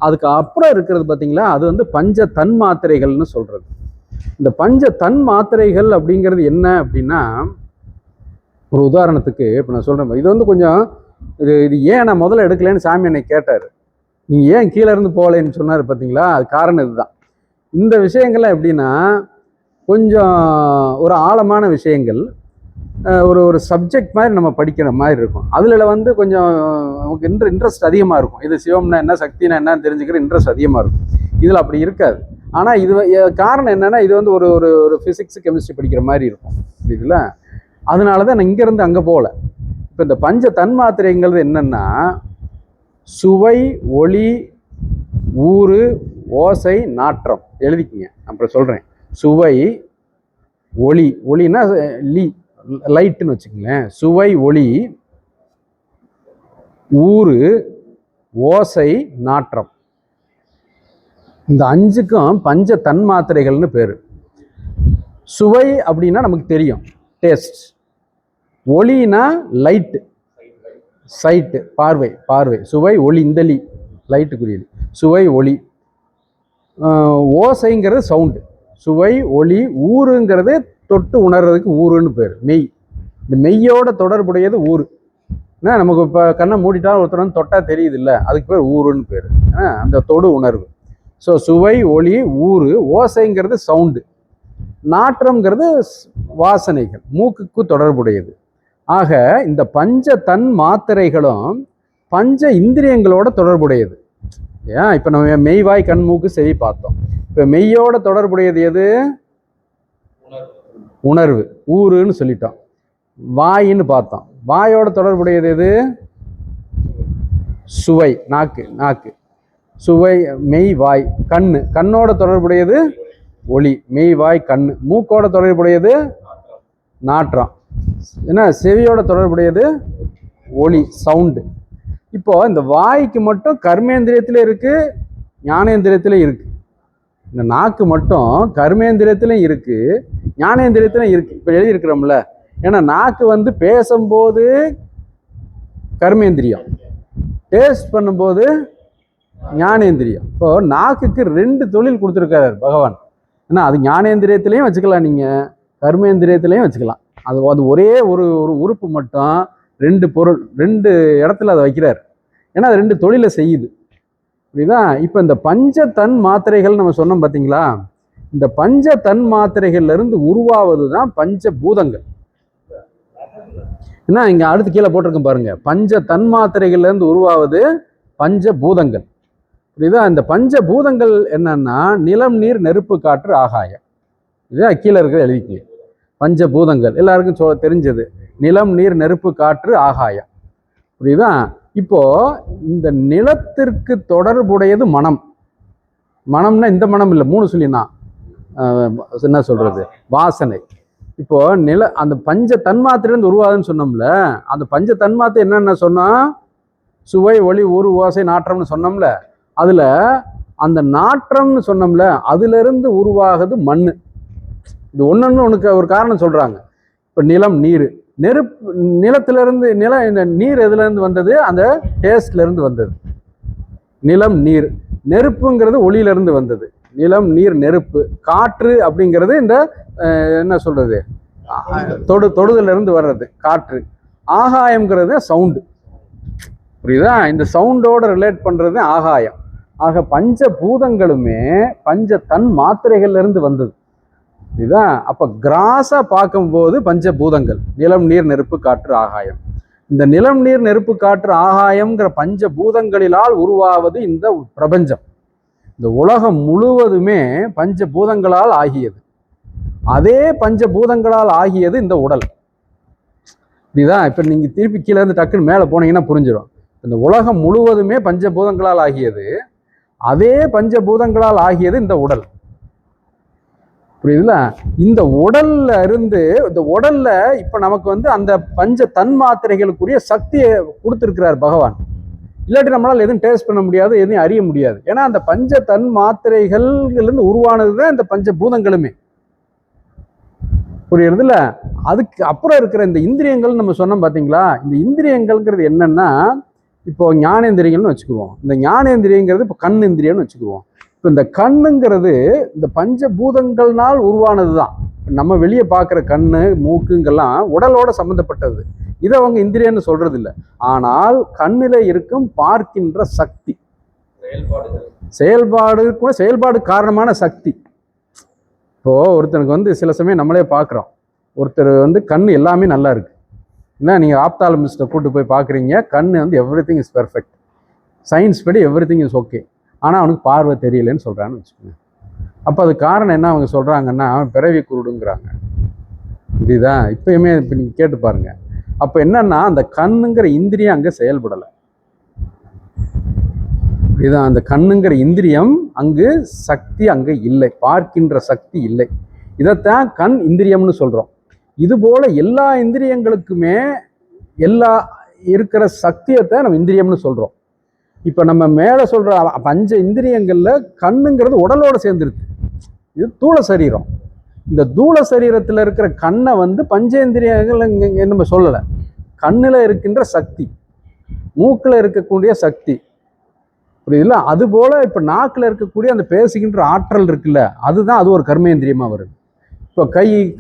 அதுக்கு அப்புறம் இருக்கிறது பார்த்தீங்களா, அது வந்து பஞ்ச தன் மாத்திரைகள்னு சொல்றது. இந்த பஞ்ச தன் மாத்திரைகள் அப்படிங்கிறது என்ன அப்படின்னா, ஒரு உதாரணத்துக்கு இப்போ நான் சொல்றேன். இது வந்து கொஞ்சம் இது ஏன் நான் முதல்ல எடுக்கலன்னு சாமி என்னை கேட்டார். நீ ஏன் கீழே இருந்து போகலன்னு சொன்னார் பார்த்தீங்களா? அது காரணம் இதுதான். இந்த விஷயங்கள்லாம் எப்படின்னா, கொஞ்சம் ஒரு ஆழமான விஷயங்கள், ஒரு சப்ஜெக்ட் மாதிரி நம்ம படிக்கிற மாதிரி இருக்கும். அதில் வந்து கொஞ்சம் நமக்கு இன்ட்ரெஸ்ட் அதிகமாக இருக்கும். இது சிவம்னா என்ன, சக்தினா என்னன்னு தெரிஞ்சுக்கிற இன்ட்ரெஸ்ட் அதிகமாக இருக்கும். இதில் அப்படி இருக்காது. ஆனால் இது காரணம் என்னென்னா, இது வந்து ஒரு ஃபிசிக்ஸ், கெமிஸ்ட்ரி படிக்கிற மாதிரி இருக்கும். இதுல அதனால தான் நான் இங்கேருந்து அங்கே போகல. இப்போ இந்த பஞ்ச தன்மாத்திரைங்கிறது என்னென்னா, சுவை, ஒளி, ஊறு, ஓசை, நாற்றம். எழுதிக்கிங்க, அப்புறம் சொல்கிறேன். சுவை, ஒளினா லைட்டுன்னு வச்சுக்கங்களேன். சுவை, ஒளி, ஊறு, ஓசை, நாற்றம். இந்த 5க்கும் பஞ்ச தன்மாத்திரைகள்னு பேர். சுவை அப்படின்னா நமக்கு தெரியும், டேஸ்ட். ஒளினா லைட்டு, சைட்டு, பார்வை. சுவை, ஒளி, இந்த லைட்டுக்குரியது. சுவை, ஒளி. ஓசைங்கிறது சவுண்டு. சுவை, ஒளி. ஊருங்கிறது தொட்டு உணர்றதுக்கு ஊருன்னு பேர். மெய். இந்த மெய்யோட தொடர்புடையது ஊரு. நமக்கு இப்போ கண்ணை மூடிட்டா ஒருத்தர் வந்து தொட்டா தெரியுது இல்லை, அதுக்கு பேர் ஊருன்னு பேர். அந்த தொடு உணர்வு. ஸோ சுவை, ஒளி, ஊறு. ஓசைங்கிறது சவுண்டு. நாற்றம்ங்கிறது வாசனைகள், மூக்குக்கு தொடர்புடையது. ஆக இந்த பஞ்ச தன் மாத்திரைகளும் பஞ்ச இந்திரியங்களோட தொடர்புடையது. ஏன் இப்போ நம்ம மெய்வாய், கண், மூக்கு, செவி பார்த்தோம். இப்போ மெய்யோட தொடர்புடையது எது? உணர்வு, ஊருன்னு சொல்லிட்டோம். வாயின்னு பார்த்தோம். வாயோட தொடர்புடையது எது? சுவை, நாக்கு. சுவை, மெய், வாய். கண்ணோட தொடர்புடையது ஒளி, மெய், வாய், கண். மூக்கோட தொடர்புடையது நாற்றம். ஏன்னா செவியோட தொடர்புடையது ஒளி, சவுண்டு. இப்போ இந்த வாய்க்கு மட்டும் கர்மேந்திரியத்தில் இருக்கு, ஞானேந்திரியத்தில் இருக்கு. இந்த நாக்கு மட்டும் கர்மேந்திரியத்திலும் இருக்கு, ஞானேந்திரியத்திலும் இருக்கு. இப்போ எழுதியிருக்கிறோம்ல, ஏன்னா நாக்கு வந்து பேசும்போது கர்மேந்திரியம், டேஸ்ட் பண்ணும்போது ஞானேந்திரியம். இப்போ நாக்குக்கு 2 தொழில் கொடுத்துருக்காரு பகவான். ஏன்னா அது ஞானேந்திரியத்திலையும் வச்சுக்கலாம், நீங்கள் கர்மேந்திரியத்திலையும் வச்சுக்கலாம். அது ஒரே ஒரு உறுப்பு மட்டும் 2 பொருள் 2 இடத்துல அதை வைக்கிறார். ஏன்னா அது 2 தொழிலை செய்யுது. புரியுதா? இப்போ இந்த பஞ்ச தன் மாத்திரைகள் நம்ம சொன்னோம் பார்த்தீங்களா, இந்த பஞ்ச தன் மாத்திரைகள்ல இருந்து உருவாவது தான் பஞ்ச பூதங்கள். ஏன்னா இங்க அடுத்து கீழே போட்டிருக்கேன் பாருங்க, பஞ்ச தன் மாத்திரைகள்ல இருந்து உருவாவது பஞ்ச பூதங்கள். புரியுதா? இந்த பஞ்ச பூதங்கள் என்னன்னா, நிலம், நீர், நெருப்பு, காற்று, ஆகாயம். இதுதான் கீழே இருக்கிற எழுதிக்கு. பஞ்சபூதங்கள் எல்லாருக்கும் தெரிஞ்சது. நிலம், நீர், நெருப்பு, காற்று, ஆகாயம். புரியுதா? இப்போ இந்த நிலத்திற்கு தொடர்புடையது மனம். மனம்னா இந்த மனம் இல்லை, 3 சொல்லினா என்ன சொல்றது, வாசனை. இப்போ அந்த பஞ்ச தன்மாத்திரையிலிருந்து உருவாதுன்னு சொன்னோம்ல, அந்த பஞ்ச தன்மாத்திரை என்னென்ன சொன்னா, சுவை, ஒளி, ஊறு, ஓசை, நாற்றம்னு சொன்னோம்ல, அதுல அந்த நாற்றம்னு சொன்னோம்ல, அதுல இருந்து உருவாகுது மண்ணு. இது ஒன்னொன்னு உனக்கு ஒரு காரணம் சொல்றாங்க. இப்ப நிலம், நீர், நெருப்பு, நிலத்திலிருந்து இந்த நீர் எதுல இருந்து வந்தது, அந்த டேஸ்ட்ல இருந்து வந்தது. நிலம், நீர். நெருப்புங்கிறது ஒளியில இருந்து வந்தது. நிலம், நீர், நெருப்பு. காற்று அப்படிங்கிறது இந்த என்ன சொல்றது, தொடுதல இருந்து வர்றது காற்று. ஆகாயம்ங்கிறது சவுண்டு. புரியுதா? இந்த சவுண்டோட ரிலேட் பண்றது ஆகாயம். ஆக பஞ்ச பூதங்களுமே பஞ்ச தன் மாத்திரைகள்ல இருந்து வந்தது. இதுதான். அப்ப கிராஸா பார்க்கும்போது பஞ்சபூதங்கள் நிலம், நீர், நெருப்பு, காற்று, ஆகாயம். இந்த நிலம், நீர், நெருப்பு, காற்று, ஆகாயம்ங்கிற பஞ்சபூதங்களிலால் உருவாவது இந்த பிரபஞ்சம். இந்த உலகம் முழுவதுமே பஞ்சபூதங்களால் ஆகியது. அதே பஞ்சபூதங்களால் ஆகியது இந்த உடல். இதுதான். இப்ப நீங்க திருப்பி கீழே இருந்து டக்குன்னு மேல போனீங்கன்னா புரிஞ்சிடும். இந்த உலகம் முழுவதுமே பஞ்சபூதங்களால் ஆகியது. அதே பஞ்சபூதங்களால் ஆகியது இந்த உடல். புரியுதுல? இந்த உடல்ல இருந்து, இந்த உடல்ல இப்ப நமக்கு அந்த பஞ்ச தன்மாத்திரைகளுக்குரிய சக்தியை கொடுத்திருக்கிறார் பகவான். இல்லாட்டி நம்மளால எதுவும் டேஸ்ட் பண்ண முடியாது, எதையும் அறிய முடியாது. ஏன்னா அந்த பஞ்ச தன் மாத்திரைகள் இருந்து உருவானதுதான் இந்த பஞ்சபூதங்களுமே. புரியுறதுல? அதுக்கு அப்புறம் இருக்கிற இந்த இந்திரியங்கள் நம்ம சொன்னோம் பாத்தீங்களா? இந்த இந்திரியங்கள்ங்கிறது என்னன்னா, இப்போ ஞானேந்திரியங்கள்னு வச்சுக்குவோம். இந்த ஞானேந்திரியங்கிறது இப்போ கண் இந்திரியம்னு வச்சுக்குவோம். இப்போ இந்த கண்ணுங்கிறது இந்த பஞ்சபூதங்கள்னால் உருவானது தான். நம்ம வெளியே பார்க்குற கண்ணு, மூக்குங்கெல்லாம் உடலோட சம்மந்தப்பட்டது. இதை அவங்க இந்திரியன்னு சொல்றது இல்லை. ஆனால் கண்ணில் இருக்கும் பார்க்கின்ற சக்தி, செயல்பாடு கூட செயல்பாடு காரணமான சக்தி. இப்போ ஒருத்தனுக்கு சில சமயம் நம்மளே பார்க்குறோம். ஒருத்தர் கண் எல்லாமே நல்லா இருக்கு. என்ன, நீங்கள் ஆப்தாலமிஸ்ட்டை கூட்டு போய் பார்க்குறீங்க, கண் every thing is perfect, science படி எவ்ரி திங் இஸ் ஓகே. ஆனால் அவனுக்கு பார்வை தெரியலன்னு சொல்கிறான்னு வச்சுக்கோங்க. அப்போ அது காரணம் என்ன அவங்க சொல்கிறாங்கன்னா, அவன் பிறவி குருடுங்கிறாங்க. இதுதான் இப்பயுமே. இப்போ நீங்கள் கேட்டு பாருங்க. அப்போ என்னன்னா, அந்த கண்ணுங்கிற இந்திரியம் அங்கே செயல்படலை. இதுதான். அந்த கண்ணுங்கிற இந்திரியம் அங்கு சக்தி அங்கே இல்லை, பார்க்கின்ற சக்தி இல்லை. இதைத்தான் கண் இந்திரியம்னு சொல்கிறோம். இது போல எல்லா இந்திரியங்களுக்குமே எல்லா இருக்கிற சக்தியத்தை நம்ம இந்திரியம்னு சொல்கிறோம். இப்போ நம்ம மேலே சொல்கிற பஞ்ச இந்திரியங்களில் கண்ணுங்கிறது உடலோட சேர்ந்துருக்கு. இது தூள சரீரம். இந்த தூள சரீரத்தில் இருக்கிற கண்ணை பஞ்சேந்திரியங்கள் நம்ம சொல்லலை. கண்ணில் இருக்கின்ற சக்தி, மூக்கில் இருக்கக்கூடிய சக்தி, புரியுதுல்ல? அதுபோல் இப்போ நாக்கில் இருக்கக்கூடிய அந்த பேசுகின்ற ஆற்றல் இருக்குல்ல, அதுதான் அது ஒரு கர்மேந்திரியமாக வருது. இப்போ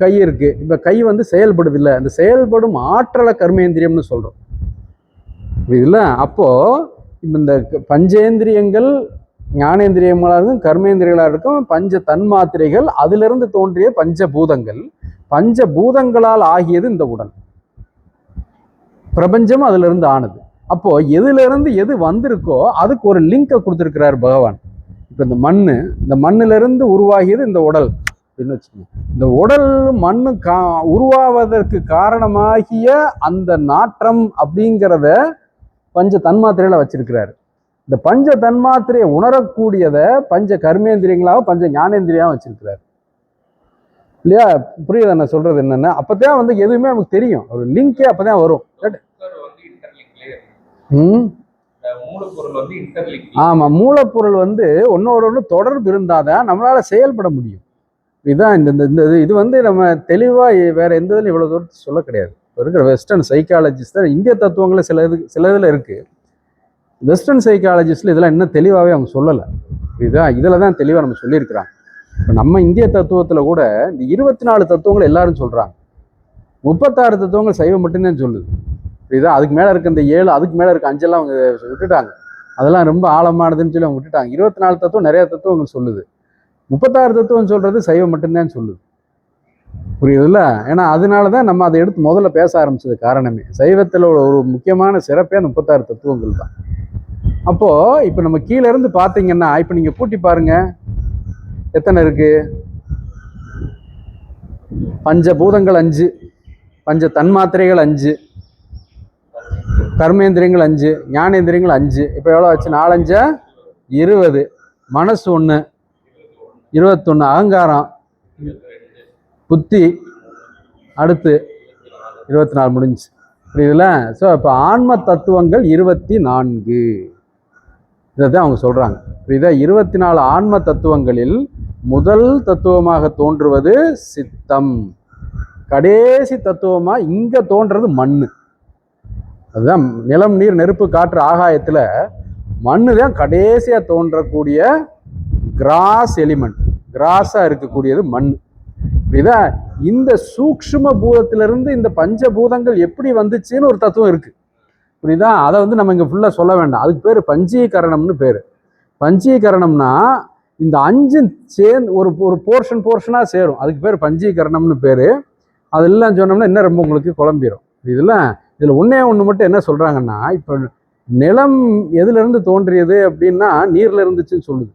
கை இருக்கு. இப்போ கை செயல்படுது இல்லை, அந்த செயல்படும் ஆற்றலை கர்மேந்திரியம்னு சொல்கிறோம். புரியுதுல்ல? அப்போது இந்த பஞ்சேந்திரியங்கள் ஞானேந்திரியங்களாக இருக்கும், கர்மேந்திரியங்களாக இருக்கும், பஞ்ச தன்மாத்திரைகள், அதிலிருந்து தோன்றிய பஞ்சபூதங்கள். பஞ்சபூதங்களால் ஆகியது இந்த உடல். பிரபஞ்சம் அதுல இருந்து ஆனது. அப்போ எதுல இருந்து எது வந்திருக்கோ அதுக்கு ஒரு லிங்கை கொடுத்திருக்கிறார் பகவான். இப்ப இந்த மண்ணுல இருந்து உருவாகியது இந்த உடல். இந்த உடல் மண்ணு உருவாவதற்கு காரணமாகிய அந்த நாற்றம் அப்படிங்கிறத பஞ்ச தன்மாத்திரையில வச்சிருக்கிறாரு. இந்த பஞ்ச தன்மாத்திரையை உணரக்கூடியதை பஞ்ச கர்மேந்திரியங்களாக, பஞ்ச ஞானேந்திரியாவும் வச்சிருக்கிறாரு இல்லையா? புரியுது நான் சொல்றது என்னன்னா? அப்பதான் எதுவுமே நமக்கு தெரியும். ஒரு லிங்கே அப்பதான் வரும். ஆமா, மூலப்பொருள் ஒன்னோட ஒன்று தொடர்பு இருந்தாதான் நம்மளால செயல்பட முடியும். இதுதான் இந்த இது நம்ம தெளிவா வேற எந்த இதுல இவ்வளவு தூரத்து சொல்ல கிடையாது. இருக்கிற வெஸ்டர்ன் சைக்காலஜிஸ்ட் இந்திய தத்துவங்கள சில இதுல இருக்கு. வெஸ்டர்ன் சைக்காலஜிஸ்ட்ல இதெல்லாம் இன்னும் தெளிவாகவே அவங்க சொல்லலை. இதில் தான் தெளிவாக நம்ம சொல்லியிருக்கிறாங்க. இப்போ நம்ம இந்திய தத்துவத்தில் கூட இந்த 24 தத்துவங்கள் எல்லாரும் சொல்கிறாங்க. 36 தத்துவங்கள் சைவம் மட்டும்தான் சொல்லுது. அதுக்கு மேலே இருக்க இந்த 7, அதுக்கு மேலே இருக்க 5 அவங்க விட்டுட்டாங்க. அதெல்லாம் ரொம்ப ஆழமானதுன்னு சொல்லி அவங்க விட்டுட்டாங்க. 24 தத்துவம் நிறைய தத்துவங்கள் சொல்லுது. 36 தத்துவம் சொல்றது சைவம் மட்டும்தான் சொல்லுது. புரியுதுல்ல? ஏன்னா அதனால தான் நம்ம அதை எடுத்து முதல்ல பேச ஆரம்பிச்சது காரணமே. சைவத்தில் ஒரு முக்கியமான சிறப்பே 36 தத்துவங்கள் தான். அப்போ இப்போ நம்ம கீழே இருந்து பார்த்தீங்கன்னா, இப்போ நீங்க கூட்டி பாருங்க எத்தனை இருக்கு. பஞ்சபூதங்கள் 5, பஞ்ச தன்மாத்திரைகள் 5, கர்மேந்திரியங்கள் 5, ஞானேந்திரியங்கள் 5. இப்போ எவ்வளோ ஆச்சு? 4 5 20, மனசு 1, 21, அகங்காரம் புத்தி, அடுத்து 24 முடிஞ்சு. புரியுதுல? ஸோ இப்போ ஆன்ம தத்துவங்கள் 24 இதைத்தான் அவங்க சொல்றாங்க. புரியுதா? 24 ஆன்ம தத்துவங்களில் முதல் தத்துவமாக தோன்றுவது சித்தம். கடைசி தத்துவமா இங்க தோன்றது மண்ணு. அதுதான் நிலம், நீர், நெருப்பு, காற்று, ஆகாயத்துல மண்ணு தான் கடைசியா தோன்றக்கூடிய கிராஸ் எலிமெண்ட். கிராஸா இருக்கக்கூடியது மண். புரியுதா? இந்த சூக்ஷ்ம பூதத்திலிருந்து இந்த பஞ்சபூதங்கள் எப்படி வந்துச்சுன்னு ஒரு தத்துவம் இருக்கு. புரியுதா? அதை நம்ம இங்க ஃபுல்லா சொல்ல வேண்டாம். அதுக்கு பேரு பஞ்சீகரணம்னு பேரு. பஞ்சீகரணம்னா இந்த 5 சேர்ந்து ஒரு போர்ஷனா சேரும். அதுக்கு பேர் பஞ்சீகரணம்னு பேரு. அதெல்லாம் சொன்னோம்னா இன்னும் ரொம்ப உங்களுக்கு குழம்பிடும். இதுல ஒண்ணு மட்டும் என்ன சொல்றாங்கன்னா, இப்ப நிலம் எதுல இருந்து தோன்றியது அப்படின்னா நீர்ல இருந்துச்சுன்னு சொல்லுது.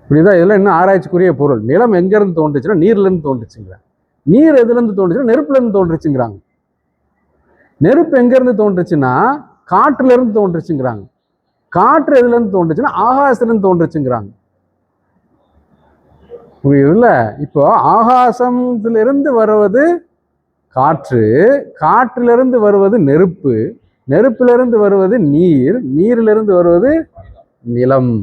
புரியுதா? இதெல்லாம் இன்னும் ஆராய்ச்சிக்குரிய பொருள். நிலம் எங்க இருந்து தோன்றுச்சுன்னா நீர்ல இருந்து தோன்றுச்சுங்கிறாங்க. நீர் எதுல இருந்து தோன்றுச்சுன்னா நெருப்புல இருந்து தோன்றுச்சுங்கிறாங்க. நெருப்பு எங்க இருந்து தோன்றுச்சுன்னா காற்றுல இருந்து தோன்றுச்சுங்கிறாங்க. காற்று எதுல இருந்து தோன்றுச்சுன்னா ஆகாசத்துல இருந்து தோன்றுச்சுங்கிறாங்க. புரியுதுல்ல? இப்போ ஆகாசத்துல இருந்து வருவது காற்று, காற்றிலிருந்து வருவது நெருப்பு, நெருப்பிலிருந்து வருவது நீர், நீரிலிருந்து வருவது நிலம்.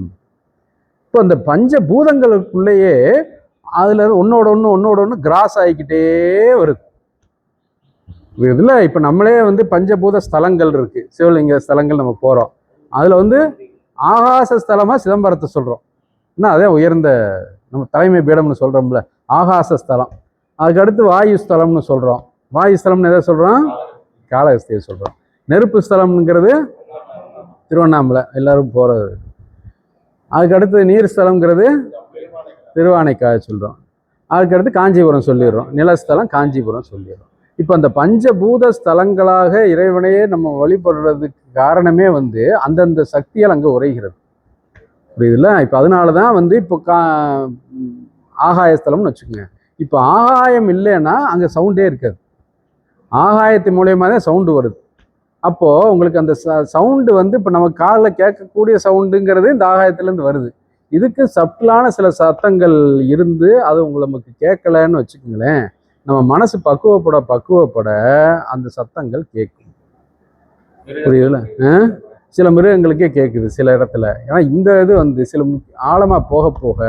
இப்போ இந்த பஞ்சபூதங்களுக்குள்ளேயே அதுல ஒன்னோட ஒன்று கிராஸ் ஆகிக்கிட்டே வருது. இதுல இப்ப நம்மளே பஞ்சபூத ஸ்தலங்கள் இருக்கு, சிவலிங்க ஸ்தலங்கள் நம்ம போறோம். அதுல ஆகாச ஸ்தலமா சிதம்பரத்தை சொல்றோம். என்ன அதே உயர்ந்த நம்ம தலைமை பீடம்னு சொல்றோம்ல, ஆகாச ஸ்தலம். அதுக்கு அடுத்து வாயு ஸ்தலம்னு சொல்றோம். வாயு ஸ்தலம்னு எதை சொல்றோம்? காளஹஸ்தியை சொல்றோம். நெருப்பு ஸ்தலம்ங்கிறது திருவண்ணாமலை எல்லாரும் போறது. அதுக்கு அடுத்து நீர் ஸ்தலம்ங்கிறது திருவானைக்காய சொல்றோம். அதுக்கு அடுத்து காஞ்சிபுரம் சொல்லிடுறோம். நிலஸ்தலம் காஞ்சிபுரம் சொல்லிடுறோம். இப்போ அந்த பஞ்சபூத ஸ்தலங்களாக இறைவனையே நம்ம வழிபடுறதுக்கு காரணமே அந்தந்த சக்தியால் அங்கே உரைகிறது. புரியுதுல்ல? இப்போ அதனாலதான் இப்போ ஆகாயஸ்தலம்னு வச்சுக்கோங்க. இப்போ ஆகாயம் இல்லைன்னா அங்கே சவுண்டே இருக்காது. ஆகாயத்து மூலியமா தான் சவுண்டு வருது. அப்போ உங்களுக்கு அந்த சவுண்டு இப்போ நம்ம காலில் கேட்கக்கூடிய சவுண்டுங்கிறது இந்த ஆகாயத்துலேருந்து வருது. இதுக்கு சப்டிலான சில சத்தங்கள் இருந்து அது நமக்கு கேட்கலன்னு வச்சுக்கோங்களேன். நம்ம மனசு பக்குவப்பட அந்த சத்தங்கள் கேட்கும். புரியுதுல? சில மிருகங்களுக்கே கேட்குது சில இடத்துல. ஏன்னா இந்த இது சில ஆழமா போக போக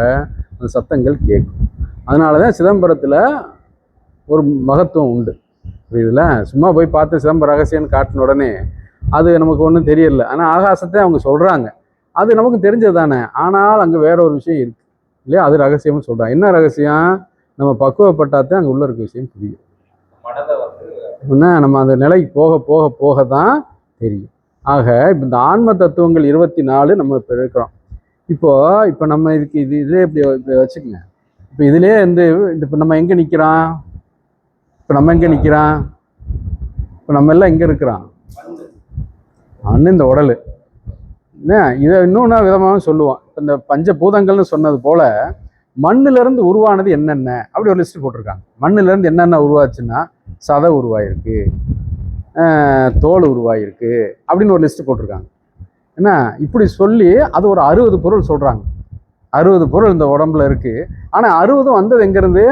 அந்த சத்தங்கள் கேட்கும். அதனாலதான் சிதம்பரத்துல ஒரு மகத்துவம் உண்டு. புரியுதுல? சும்மா போய் பார்த்து சிதம்பர ரகசியம்னு காட்டின உடனே அது நமக்கு ஒன்றும் தெரியல. ஆனால் ஆகாசத்தை அவங்க சொல்றாங்க, அது நமக்கு தெரிஞ்சது தானே. ஆனால் அங்கே வேற ஒரு விஷயம் இருக்கு இல்லையா? அது ரகசியம்னு சொல்றாங்க. என்ன ரகசியம்? நம்ம பக்குவப்பட்டாதான் அங்கே உள்ள இருக்க விஷயம் புரியும். நம்ம அந்த நிலைக்கு போக போக போக தான் தெரியும். ஆக இப்போ இந்த ஆன்ம தத்துவங்கள் 24 நம்ம இப்போ இருக்கிறோம். இப்போ நம்ம இதுக்கு இதுலேயே இப்படி வச்சுக்கோங்க. இப்போ இதுலேயே இப்போ நம்ம எங்கே நிற்கிறோம்? இப்போ நம்ம எங்கே நிற்கிறான்? இப்போ நம்ம எல்லாம் எங்கே இருக்கிறோம்? இந்த உடல். இதை இன்னொன்று விதமாகவும் சொல்லுவோம். இந்த பஞ்சபூதங்கள்னு சொன்னது போல மண்ணிலிருந்து உருவானது என்னென்ன அப்படி ஒரு லிஸ்ட் போட்டிருக்காங்க. மண்ணிலிருந்து என்னென்ன உருவாச்சுன்னா சதை உருவாயிருக்கு, தோல் உருவாயிருக்கு அப்படின்னு ஒரு லிஸ்ட் போட்டிருக்காங்க. என்ன இப்படி சொல்லி அது ஒரு 60 பொருள் சொல்றாங்க. 60 பொருள் இந்த உடம்புல இருக்கு. ஆனால் 60 வந்தது எங்கேருந்து?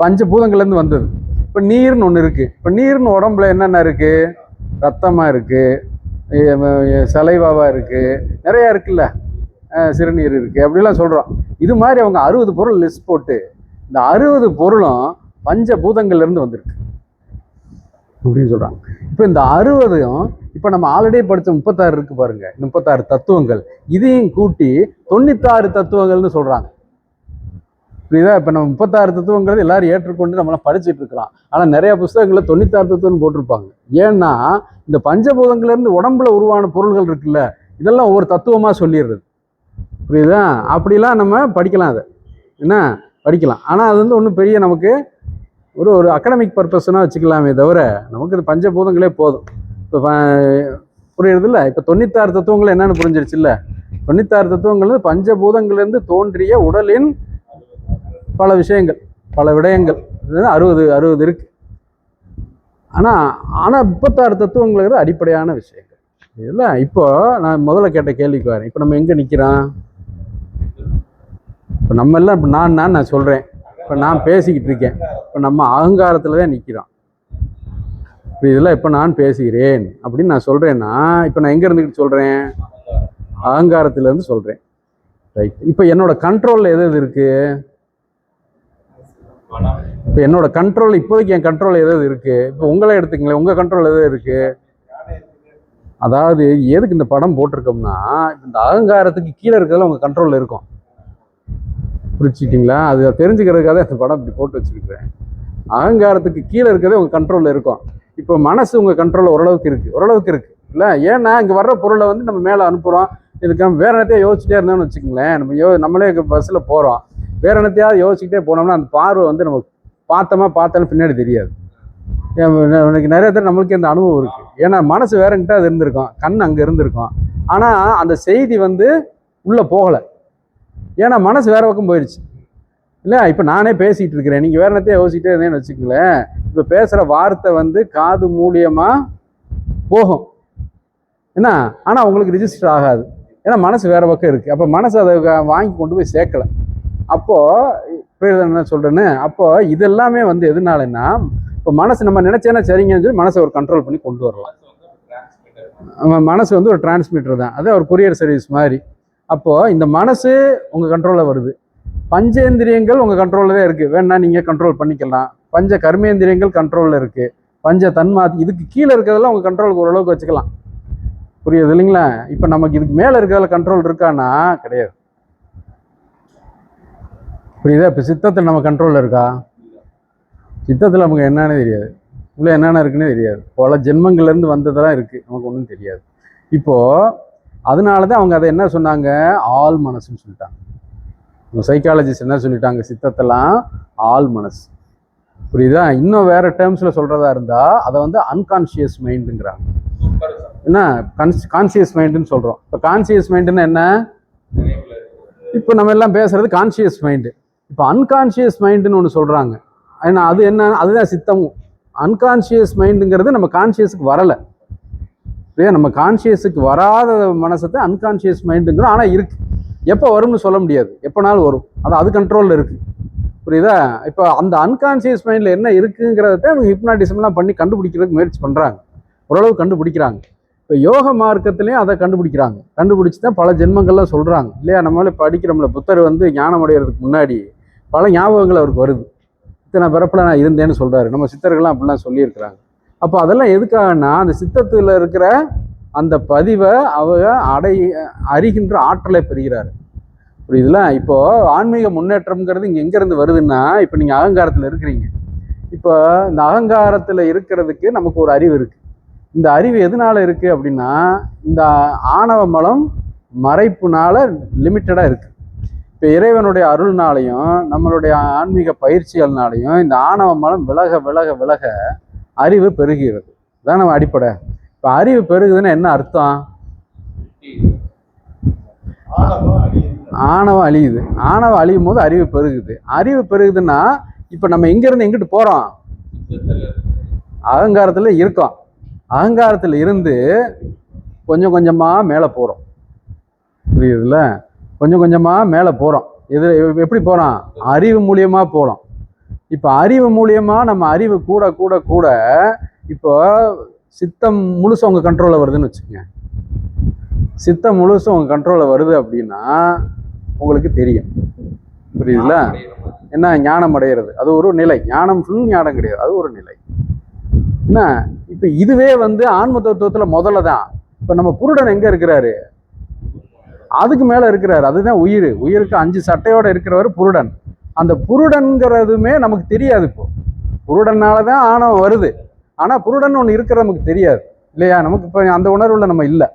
பஞ்சபூதங்கள்லேருந்து வந்தது. இப்போ நீர்னு ஒன்று இருக்கு. இப்போ நீர்னு உடம்புல என்னென்ன இருக்கு? ரத்தமா இருக்கு, சலைவாவா இருக்கு, நிறைய இருக்குல்ல, சிறுநீர் இருக்கு, அப்படிலாம் சொல்றோம். இது மாதிரி அவங்க 60 பொருள் லிஸ்ட் போட்டு இந்த 60 பொருளும் பஞ்சபூதங்கள்ல இருந்து வந்திருக்கு அப்படின்னு சொல்றாங்க. இப்போ இந்த 60ம் இப்போ நம்ம ஆல்ரெடி படிச்ச 36 இருக்கு பாருங்க, 36 தத்துவங்கள், இதையும் கூட்டி 96 தத்துவங்கள்னு சொல்றாங்க. புரியுதா? இப்போ நம்ம 36 தத்துவங்கிறது எல்லாரும் ஏற்றுக்கொண்டு நம்மளாம் படிச்சுட்டு இருக்கலாம். ஆனால் நிறைய புத்தகங்களில் 96 தத்துவம்னு போட்டிருப்பாங்க. ஏன்னா இந்த பஞ்சபூதங்கள்ல இருந்து உடம்புல உருவான பொருள்கள் இருக்குல்ல, இதெல்லாம் ஒவ்வொரு தத்துவமா சொல்லிடுறது. புரியுதா? அப்படிலாம் நம்ம படிக்கலாம், அதை என்ன படிக்கலாம். ஆனால் அது ஒன்றும் பெரிய நமக்கு ஒரு அகடமிக் பர்பஸ்னா வச்சுக்கலாமே தவிர நமக்கு இது பஞ்சபூதங்களே போதும். இப்போ புரியுறது இல்லை? இப்போ 96 தத்துவங்கள் என்னன்னு புரிஞ்சிருச்சு இல்லை? 96 தத்துவங்கள் பஞ்சபூதங்கள்லேருந்து தோன்றிய உடலின் பல விஷயங்கள், பல விடயங்கள். 60 இருக்கு. ஆனா 36 தத்துவங்கிறது அடிப்படையான விஷயங்கள் இல்ல. இப்போ நான் முதல்ல கேட்ட கேள்விக்கு வரேன். இப்போ நம்ம எங்க நிக்கிறோம்? இப்போ நம்ம எல்லாம் இப்போ நான் சொல்கிறேன், இப்போ நான் பேசிக்கிட்டு இருக்கேன், இப்போ நம்ம அகங்காரத்தில் தான் நிற்கிறோம். இப்போ இதெல்லாம் இப்போ நான் பேசுகிறேன் அப்படின்னு நான் சொல்கிறேன்னா, இப்போ நான் எங்கே இருந்துக்கிட்டு சொல்கிறேன்? அகங்காரத்திலேருந்து சொல்கிறேன். ரைட். இப்போ என்னோட கண்ட்ரோலில் எது இருக்குது? இப்போ என்னோட கண்ட்ரோல் இப்போதைக்கு என் கண்ட்ரோல் எதாவது இருக்கு? இப்போ உங்களே எடுத்துக்கங்களேன், உங்க கண்ட்ரோல் எதாவது இருக்கு? அதாவது எதுக்கு இந்த படம் போட்டிருக்கோம்னா, இந்த அகங்காரத்துக்கு கீழே இருக்கிறதுல உங்க கண்ட்ரோல்ல இருக்கும். புரிச்சுக்கிட்டீங்களா? அது தெரிஞ்சுக்கிறதுக்காக இந்த படம் இப்படி போட்டு வச்சுருக்கிறேன். அகங்காரத்துக்கு கீழே இருக்கிறதே உங்க கண்ட்ரோல்ல இருக்கும். இப்போ மனசு உங்க கண்ட்ரோல்ல ஓரளவுக்கு இருக்கு இல்லை? ஏன்னா இங்கே வர்ற பொருளை வந்து நம்ம மேலே அனுப்புகிறோம். இதுக்கு நம்ம வேற என்னத்தையும் யோசிச்சுட்டே இருந்தோம்னு வச்சுக்கோங்களேன், நம்மளே பஸ்ஸில் போகிறோம், வேற என்னத்தையாவது யோசிச்சுக்கிட்டே போனோம்னா அந்த பார்வை வந்து நம்ம பார்த்தாலும் பின்னாடி தெரியாது. எனக்கு நிறைய பேர் நம்மளுக்கு இந்த அனுபவம் இருக்குது. ஏன்னா மனசு வேறங்கிட்ட அது இருந்திருக்கும், கண் அங்கே இருந்திருக்கும், ஆனால் அந்த செய்தி வந்து உள்ளே போகலை. ஏன்னா மனசு வேற பக்கம் போயிடுச்சு இல்லை? இப்போ நானே பேசிகிட்டு இருக்கிறேன், நீங்கள் வேற என்னத்தையும் யோசிக்கிட்டே இருந்தேன்னு வச்சுக்கங்களேன், இப்போ பேசுகிற வார்த்தை வந்து காது மூலியமாக போகும் என்ன, ஆனால் உங்களுக்கு ரிஜிஸ்டர் ஆகாது. ஏன்னா மனசு வேற பக்கம் இருக்குது. அப்போ மனசு அதை வாங்கி கொண்டு போய் சேர்க்கலை. அப்போது என்ன சொல்கிறேன்னு, அப்போ இது எல்லாமே வந்து எதுனாலன்னா, இப்போ மனசு நம்ம நினைச்சேன்னா சரிங்கன்னு சொல்லி மனசை ஒரு கண்ட்ரோல் பண்ணி கொண்டு வரலாம். மனசு வந்து ஒரு டிரான்ஸ்மிட்டர் தான், அது ஒரு கொரியர் சர்வீஸ் மாதிரி. அப்போது இந்த மனசு உங்கள் கண்ட்ரோலில் வருது, பஞ்சேந்திரியங்கள் உங்கள் கண்ட்ரோலில் தான் இருக்குது, வேணா நீங்கள் கண்ட்ரோல் பண்ணிக்கலாம். பஞ்ச கர்மேந்திரியங்கள் கண்ட்ரோலில் இருக்குது, பஞ்ச தன்மாதி இதுக்கு கீழே இருக்கிறதெல்லாம் உங்கள் கண்ட்ரோலுக்கு ஓரளவுக்கு வச்சுக்கலாம். புரியுது இல்லைங்களா? இப்போ நமக்கு இதுக்கு மேலே இருக்கிறதுல கண்ட்ரோல் இருக்கான்னா கிடையாது. புரியுதா? இப்போ சித்தத்தில் நம்ம கண்ட்ரோலில் இருக்கா? சித்தத்தில் நமக்கு என்னன்னு தெரியாது, உள்ள என்னென்ன இருக்குன்னு தெரியாது, பல ஜென்மங்கள்லேருந்து வந்ததெல்லாம் இருக்குது, நமக்கு ஒன்றும் தெரியாது. இப்போது அதனால தான் அவங்க அதை என்ன சொன்னாங்க, ஆள் மனசுன்னு சொல்லிட்டாங்க. சைக்காலஜிஸ்ட் என்ன சொல்லிட்டாங்க, சித்தத்தெல்லாம் ஆள் மனசு. புரியுதா? இன்னும் வேறு டேர்ம்ஸில் சொல்கிறதா இருந்தால் அதை வந்து அன்கான்ஷியஸ் மைண்டுங்கிறாங்க. என்ன கான்சியஸ் மைண்டுன்னு சொல்கிறோம். இப்போ கான்சியஸ் மைண்டுன்னு என்ன? இப்போ நம்ம எல்லாம் பேசுறது கான்சியஸ் மைண்டு. இப்போ அன்கான்ஷியஸ் மைண்டுன்னு ஒன்று சொல்கிறாங்க. ஏன்னா அது என்ன, அதுதான் சித்தமும். அன்கான்ஷியஸ் மைண்டுங்கிறது நம்ம கான்ஷியஸுக்கு வரலை. நம்ம கான்ஷியஸுக்கு வராத மனசத்தை அன்கான்ஷியஸ் மைண்டுங்கிறோம். ஆனால் இருக்கு, எப்போ வரும்னு சொல்ல முடியாது, எப்போனாலும் வரும், அது கண்ட்ரோலில் இருக்குது. புரியுதா? இப்போ அந்த அன்கான்ஷியஸ் மைண்டில் என்ன இருக்குங்கிறத அவங்க ஹிப்னாட்டிசம்லாம் பண்ணி கண்டுபிடிக்கிறதுக்கு முயற்சி பண்ணுறாங்க, ஓரளவு கண்டுபிடிக்கிறாங்க. இப்போ யோக மார்க்கத்திலையும் அதை கண்டுபிடிச்சி தான் பல ஜென்மங்கள்லாம் சொல்கிறாங்க இல்லையா? நம்மளால படிக்கிறோம்ல, புத்தர் வந்து ஞானம் அடைகிறதுக்கு முன்னாடி பல ஞாபகங்கள் அவருக்கு வருது. இத்தனை பிறப்பில் நான் இருந்தேன்னு சொல்கிறாரு. நம்ம சித்தர்கள்லாம் அப்படிலாம் சொல்லியிருக்கிறாங்க. அப்போ அதெல்லாம் எதுக்காகனா, அந்த சித்தத்தில் இருக்கிற அந்த பதிவை அறிகின்ற ஆற்றலை பெறுகிறார். புரியுதுல? இப்போ ஆன்மீக முன்னேற்றம்ங்கிறது இங்கே எங்கேருந்து வருதுன்னா, இப்போ நீங்கள் அகங்காரத்தில் இருக்கிறீங்க. இப்போ இந்த அகங்காரத்தில் இருக்கிறதுக்கு நமக்கு ஒரு அறிவு இருக்குது. இந்த அறிவு எதனால இருக்குது அப்படின்னா, இந்த ஆணவ மலம் மறைப்புனால லிமிட்டடாக இருக்குது. இப்போ இறைவனுடைய அருள்னாலையும் நம்மளுடைய ஆன்மீக பயிற்சிகள்னாலையும் இந்த ஆணவ மலம் விலக விலக விலக அறிவு பெருகிறது. இதான் நம்ம அடிப்படை. இப்போ அறிவு பெருகுதுன்னா என்ன அர்த்தம்? ஆணவம் அழியுது. ஆணவம் அழியும் போது அறிவு பெருகுது. அறிவு பெருகுதுன்னா இப்போ நம்ம எங்கேருந்து எங்கிட்டு போகிறோம்? அகங்காரத்தில் இருக்கோம். அகங்காரத்தில் இருந்து கொஞ்சம் கொஞ்சமாக மேலே போகிறோம். புரியுதுல்ல? கொஞ்சம் கொஞ்சமாக மேலே போகிறோம். எப்படி போகிறோம்? அறிவு மூலியமாக போகிறோம். இப்போ அறிவு மூலியமாக நம்ம அறிவு கூட கூட கூட இப்போ சித்தம் முழுசும் உங்கள் கண்ட்ரோலில் வருதுன்னு வச்சுக்கோங்க. சித்தம் முழுசும் உங்கள் கண்ட்ரோலில் வருது அப்படின்னா உங்களுக்கு தெரியும். புரியுதுல்ல? என்ன ஞானம் அடைகிறது, அது ஒரு நிலை. ஞானம் ஃபுல் ஞானம் கிடையாது, அது ஒரு நிலை. என்ன இப்போ இதுவே வந்து ஆன்ம தத்துவத்தில் முதல்ல தான். இப்போ நம்ம புருடன் எங்கே இருக்கிறாரு? அதுக்கு மேலே இருக்கிறாரு. அதுதான் உயிர். உயிருக்கு 5 சட்டையோடு இருக்கிறவர் புருடன். அந்த புருடன்கிறதுமே நமக்கு தெரியாது. இப்போ புருடனால தான் ஆணவம் வருது. ஆனால் புருடன் ஒன்று இருக்கிறது நமக்கு தெரியாது இல்லையா? நமக்கு இப்போ அந்த உணர்வுல நம்ம இல்லை.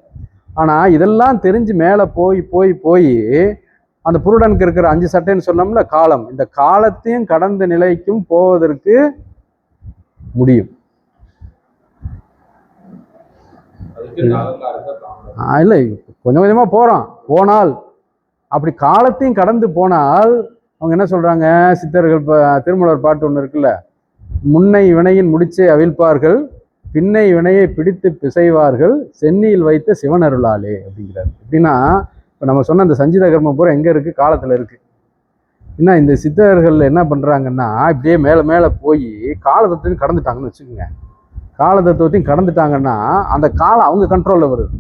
ஆனால் இதெல்லாம் தெரிஞ்சு மேலே போய் போய் போய் அந்த புருடனுக்கு இருக்கிற 5 சட்டைன்னு சொன்னோம்ல, காலம், இந்த காலத்தையும் கடந்த நிலைக்கும் போவதற்கு முடியும். இல்லை, கொஞ்சம் கொஞ்சமாக போனால் அப்படி காலத்தையும் கடந்து போனால் அவங்க என்ன சொல்கிறாங்க சித்தர்கள்? இப்போ திருமலர் பாட்டு ஒன்று இருக்குல்ல, முன்னை வினையின் முடிச்சை அவிழ்ப்பார்கள், பின்னை வினையை பிடித்து பிசைவார்கள், சென்னியில் வைத்த சிவனருளாலே அப்படிங்கிறார். எப்படின்னா, இப்போ நம்ம சொன்ன அந்த சஞ்சித கர்மம் பூரா எங்கே இருக்குது? காலத்தில் இருக்குது. இன்னும் இந்த சித்தர்கள் என்ன பண்ணுறாங்கன்னா இப்படியே மேலே மேலே போய் காலதத்துவத்தையும் கடந்துட்டாங்கன்னு வச்சுக்கோங்க. காலதத்துவத்தையும் கடந்துட்டாங்கன்னா அந்த காலம் அவங்க கண்ட்ரோலில் வருது.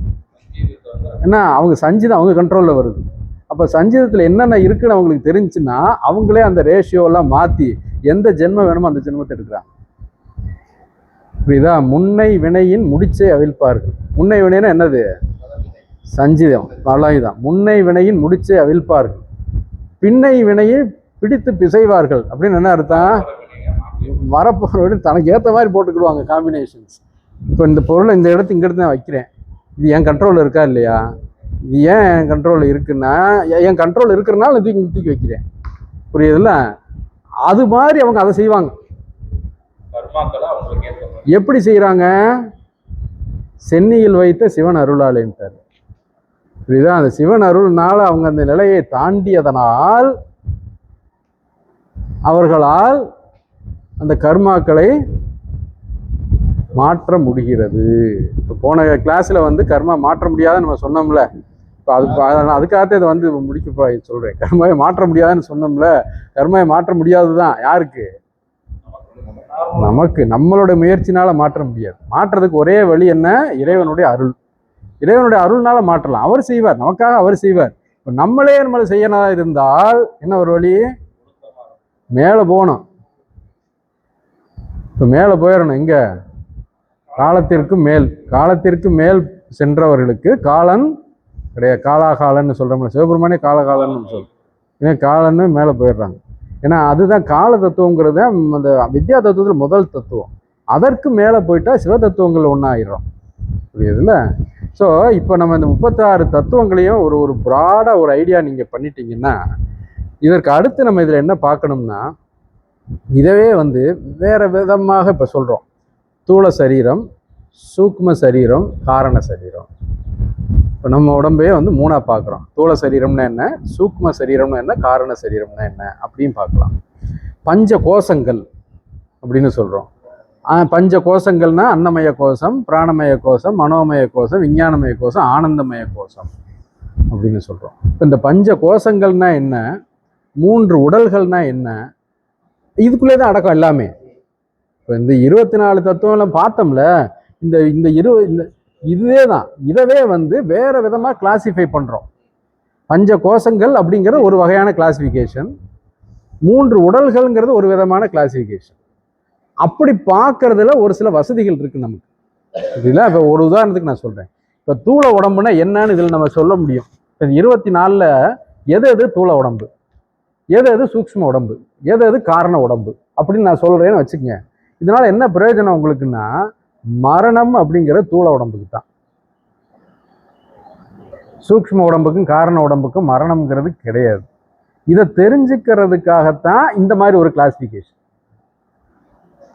ஏன்னா அவங்க சஞ்சிதம் அவங்க கண்ட்ரோலில் வருது. அப்போ சஞ்சிதத்தில் என்னென்ன இருக்குன்னு அவங்களுக்கு தெரிஞ்சுன்னா அவங்களே அந்த ரேஷியோலாம் மாற்றி எந்த ஜென்மம் வேணுமோ அந்த ஜென்மத்தை எடுக்கிறாங்க. புரியுதா? முன்னை வினையின் முடிச்சை அவிழ்ப்பார்கள். முன்னை வினைன்னா என்னது? சஞ்சிதம், பலவிதம். முன்னை வினையின் முடிச்சை அவிழ்ப்பார்கள், பின்னை வினையை பிடித்து பிசைவார்கள். அப்படின்னு என்ன அர்த்தம்? வரப்போகிற தனக்கு ஏற்ற மாதிரி போட்டுக்கிடுவாங்க காம்பினேஷன்ஸ். இப்போ இந்த பொருளை இந்த இடத்து இங்கே நான் வைக்கிறேன், இது என் கண்ட்ரோலில் இருக்கா இல்லையா? இது ஏன் என் கண்ட்ரோலில் இருக்குன்னா என் கண்ட்ரோல் இருக்கிறனால தூக்கி தூக்கி வைக்கிறேன். புரியுதுல்ல? அது மாதிரி அவங்க அதை செய்வாங்க. எப்படி செய்கிறாங்க? சென்னியில் வைத்த சிவன் அருளாலேன்ட்டார். புரியுதா? அந்த சிவன் அருள்னால அவங்க அந்த நிலையை தாண்டியதனால் அவர்களால் அந்த கர்மாக்களை மாற்ற முடிகிறது. இப்போ போன கிளாஸில் வந்து கர்மா மாற்ற முடியாதுன்னு நம்ம சொன்னோம்ல. இப்போ அதுக்காகத்தான் இதை வந்து முடிக்க சொல்கிறேன். கர்மாவை மாற்ற முடியாதுன்னு சொன்னோம்ல. கர்மாவை மாற்ற முடியாது தான். யாருக்கு? நமக்கு. நம்மளோட முயற்சினால மாற்ற முடியாது. மாற்றுறதுக்கு ஒரே வழி என்ன? இறைவனுடைய அருள். இறைவனுடைய அருள்னால மாற்றலாம். அவர் செய்வார், நமக்காக அவர் செய்வார். இப்போ நம்மளே நம்மளை செய்யறதா இருந்தால் என்ன ஒரு வழி? மேலே போகணும். இப்போ மேலே போயிடணும். எங்க? காலத்திற்கு மேல். காலத்திற்கு மேல் சென்றவர்களுக்கு காலன் கிடையாது. காலாகாலன்னு சொல்கிறோம்ல. சிவபெருமானே காலகாலன்னு சொல்றோம். ஏன்னா காலன்னு மேலே போயிடுறாங்க. ஏன்னா அதுதான் கால தத்துவங்கிறது அந்த வித்யா தத்துவத்தில் முதல் தத்துவம். அதற்கு மேலே போயிட்டா சிவ தத்துவங்கள் ஒன்றாயிடும். புரியுதுல்ல? ஸோ இப்போ நம்ம இந்த 36 தத்துவங்களையும் ஒரு ப்ராடாக ஒரு ஐடியா நீங்கள் பண்ணிட்டீங்கன்னா, இதற்கு அடுத்து நம்ம இதில் என்ன பார்க்கணும்னா, இதவே வந்து வேற விதமாக இப்போ சொல்கிறோம். தூள சரீரம், சூக்ம சரீரம், காரண சரீரம். இப்போ நம்ம உடம்பையே வந்து மூணாக பார்க்குறோம். தூள சரீரம்னா என்ன, சூக்ம சரீரம்னா என்ன, காரண சரீரம்னா என்ன அப்படின்னு பார்க்கலாம். பஞ்ச கோஷங்கள் அப்படின்னு சொல்கிறோம். பஞ்ச கோஷங்கள்னா அன்னமய கோஷம், பிராணமய கோஷம், மனோமய கோஷம், விஞ்ஞானமய கோஷம், ஆனந்தமய கோஷம் அப்படின்னு சொல்கிறோம். இப்போ இந்த பஞ்ச கோஷங்கள்னா என்ன, 3 உடல்கள்னா என்ன, இதுக்குள்ளே தான் அடக்கம் எல்லாமே. இப்போ இந்த 24 தத்துவம்லாம் பார்த்தோம்ல. இந்த இதுவே தான். இதவே வந்து வேற விதமாக கிளாசிஃபை பண்ணுறோம். பஞ்ச கோஷங்கள் அப்படிங்கிறது ஒரு வகையான கிளாசிஃபிகேஷன், 3 உடல்கள்ங்கிறது ஒரு விதமான கிளாசிஃபிகேஷன். அப்படி பார்க்கறதுல ஒரு சில வசதிகள் இருக்கு நமக்கு. இதில் இப்போ ஒரு உதாரணத்துக்கு நான் சொல்கிறேன். இப்போ தூள உடம்புனா என்னன்னு இதில் நம்ம சொல்ல முடியும். இப்போ 24ல் எது தூள உடம்பு, எது சூக்ஷ்ம உடம்பு, எது காரண உடம்பு அப்படின்னு நான் சொல்கிறேன்னு வச்சுக்கோங்க. இதனால் என்ன பிரயோஜனம் உங்களுக்குன்னா, மரணம் அப்படிங்கிற தூள உடம்புக்கு தான். சூக்ஷ்ம உடம்புக்கும் காரண உடம்புக்கும் மரணம்ங்கிறது கிடையாது. இதை தெரிஞ்சுக்கிறதுக்காகத்தான் இந்த மாதிரி ஒரு கிளாசிஃபிகேஷன்.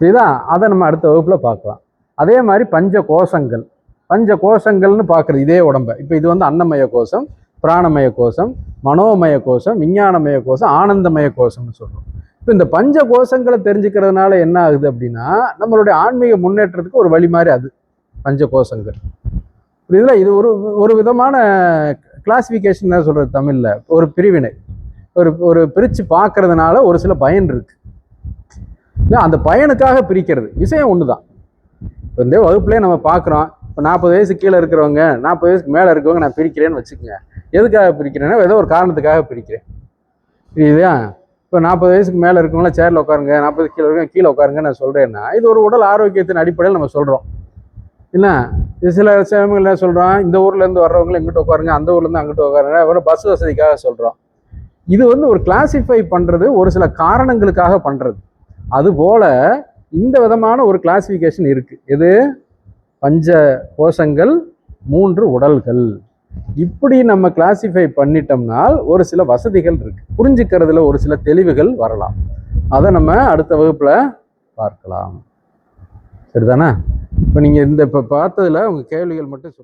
இதுதான். அதை நம்ம அடுத்த வகுப்பில் பார்க்கலாம். அதே மாதிரி பஞ்ச கோஷங்கள். பஞ்ச கோஷங்கள்னு பார்க்குறது இதே உடம்பை. இப்போ இது வந்து அன்னமய கோஷம், பிராணமய கோஷம், மனோமய கோஷம், விஞ்ஞானமய கோஷம், ஆனந்தமய கோஷம்னு சொல்கிறோம். இப்போ இந்த பஞ்ச கோஷங்களை தெரிஞ்சுக்கிறதுனால என்ன ஆகுது அப்படின்னா, நம்மளுடைய ஆன்மீக முன்னேற்றத்துக்கு ஒரு வழி மாதிரி அது பஞ்ச கோஷங்கள். இதில் இது ஒரு விதமான கிளாசிஃபிகேஷன் என்ன சொல்கிறது தமிழில், ஒரு பிரிவினை. ஒரு பிரித்து பார்க்கறதுனால ஒரு சில பயன் இருக்கு. அந்த பயனுக்காக பிரிக்கிறது விஷயம் ஒன்று தான். இப்போ இந்த வகுப்புலேயே நம்ம பார்க்குறோம். இப்போ 40 வயசு கீழே இருக்கிறவங்க, 40 வயசுக்கு மேலே இருக்கிறவங்க நான் பிரிக்கிறேன்னு வச்சுக்கோங்க. எதுக்காக பிரிக்கிறேன்னா ஏதோ ஒரு காரணத்துக்காக பிரிக்கிறேன். இதுதான். இப்போ 40 வயசுக்கு மேலே இருக்கவங்களாம் சேரில் உட்காருங்க, 40 கீழே இருக்கவங்க கீழே உட்காருங்க நான் சொல்கிறேன்னா, இது ஒரு உடல் ஆரோக்கியத்தின் அடிப்படையில் நம்ம சொல்கிறோம். இல்லை, இது சில சேமங்கள் என்ன சொல்கிறோம், இந்த ஊர்லேருந்து வர்றவங்களும் எங்கிட்ட உட்காருங்க, அந்த ஊர்லேருந்து அங்கிட்ட உட்காருங்க, வெறும் பஸ் வசதிக்காக சொல்கிறோம். இது வந்து ஒரு கிளாசிஃபை பண்ணுறது, ஒரு சில காரணங்களுக்காக பண்ணுறது. அதுபோல் இந்த விதமான ஒரு கிளாசிஃபிகேஷன் இருக்குது. எது? பஞ்ச கோஷங்கள், 3 உடல்கள். இப்படி நம்ம கிளாசிஃபை பண்ணிட்டோம்னால் ஒரு சில வசதிகள் இருக்கு. புரிஞ்சுக்கிறதுல ஒரு சில தெளிவுகள் வரலாம். அதை நம்ம அடுத்த வகுப்புல பார்க்கலாம். சரிதானே? இப்போ நீங்கள் இப்போ பார்த்ததுல உங்கள் கேள்விகள் மட்டும் சொல்லுங்கள்.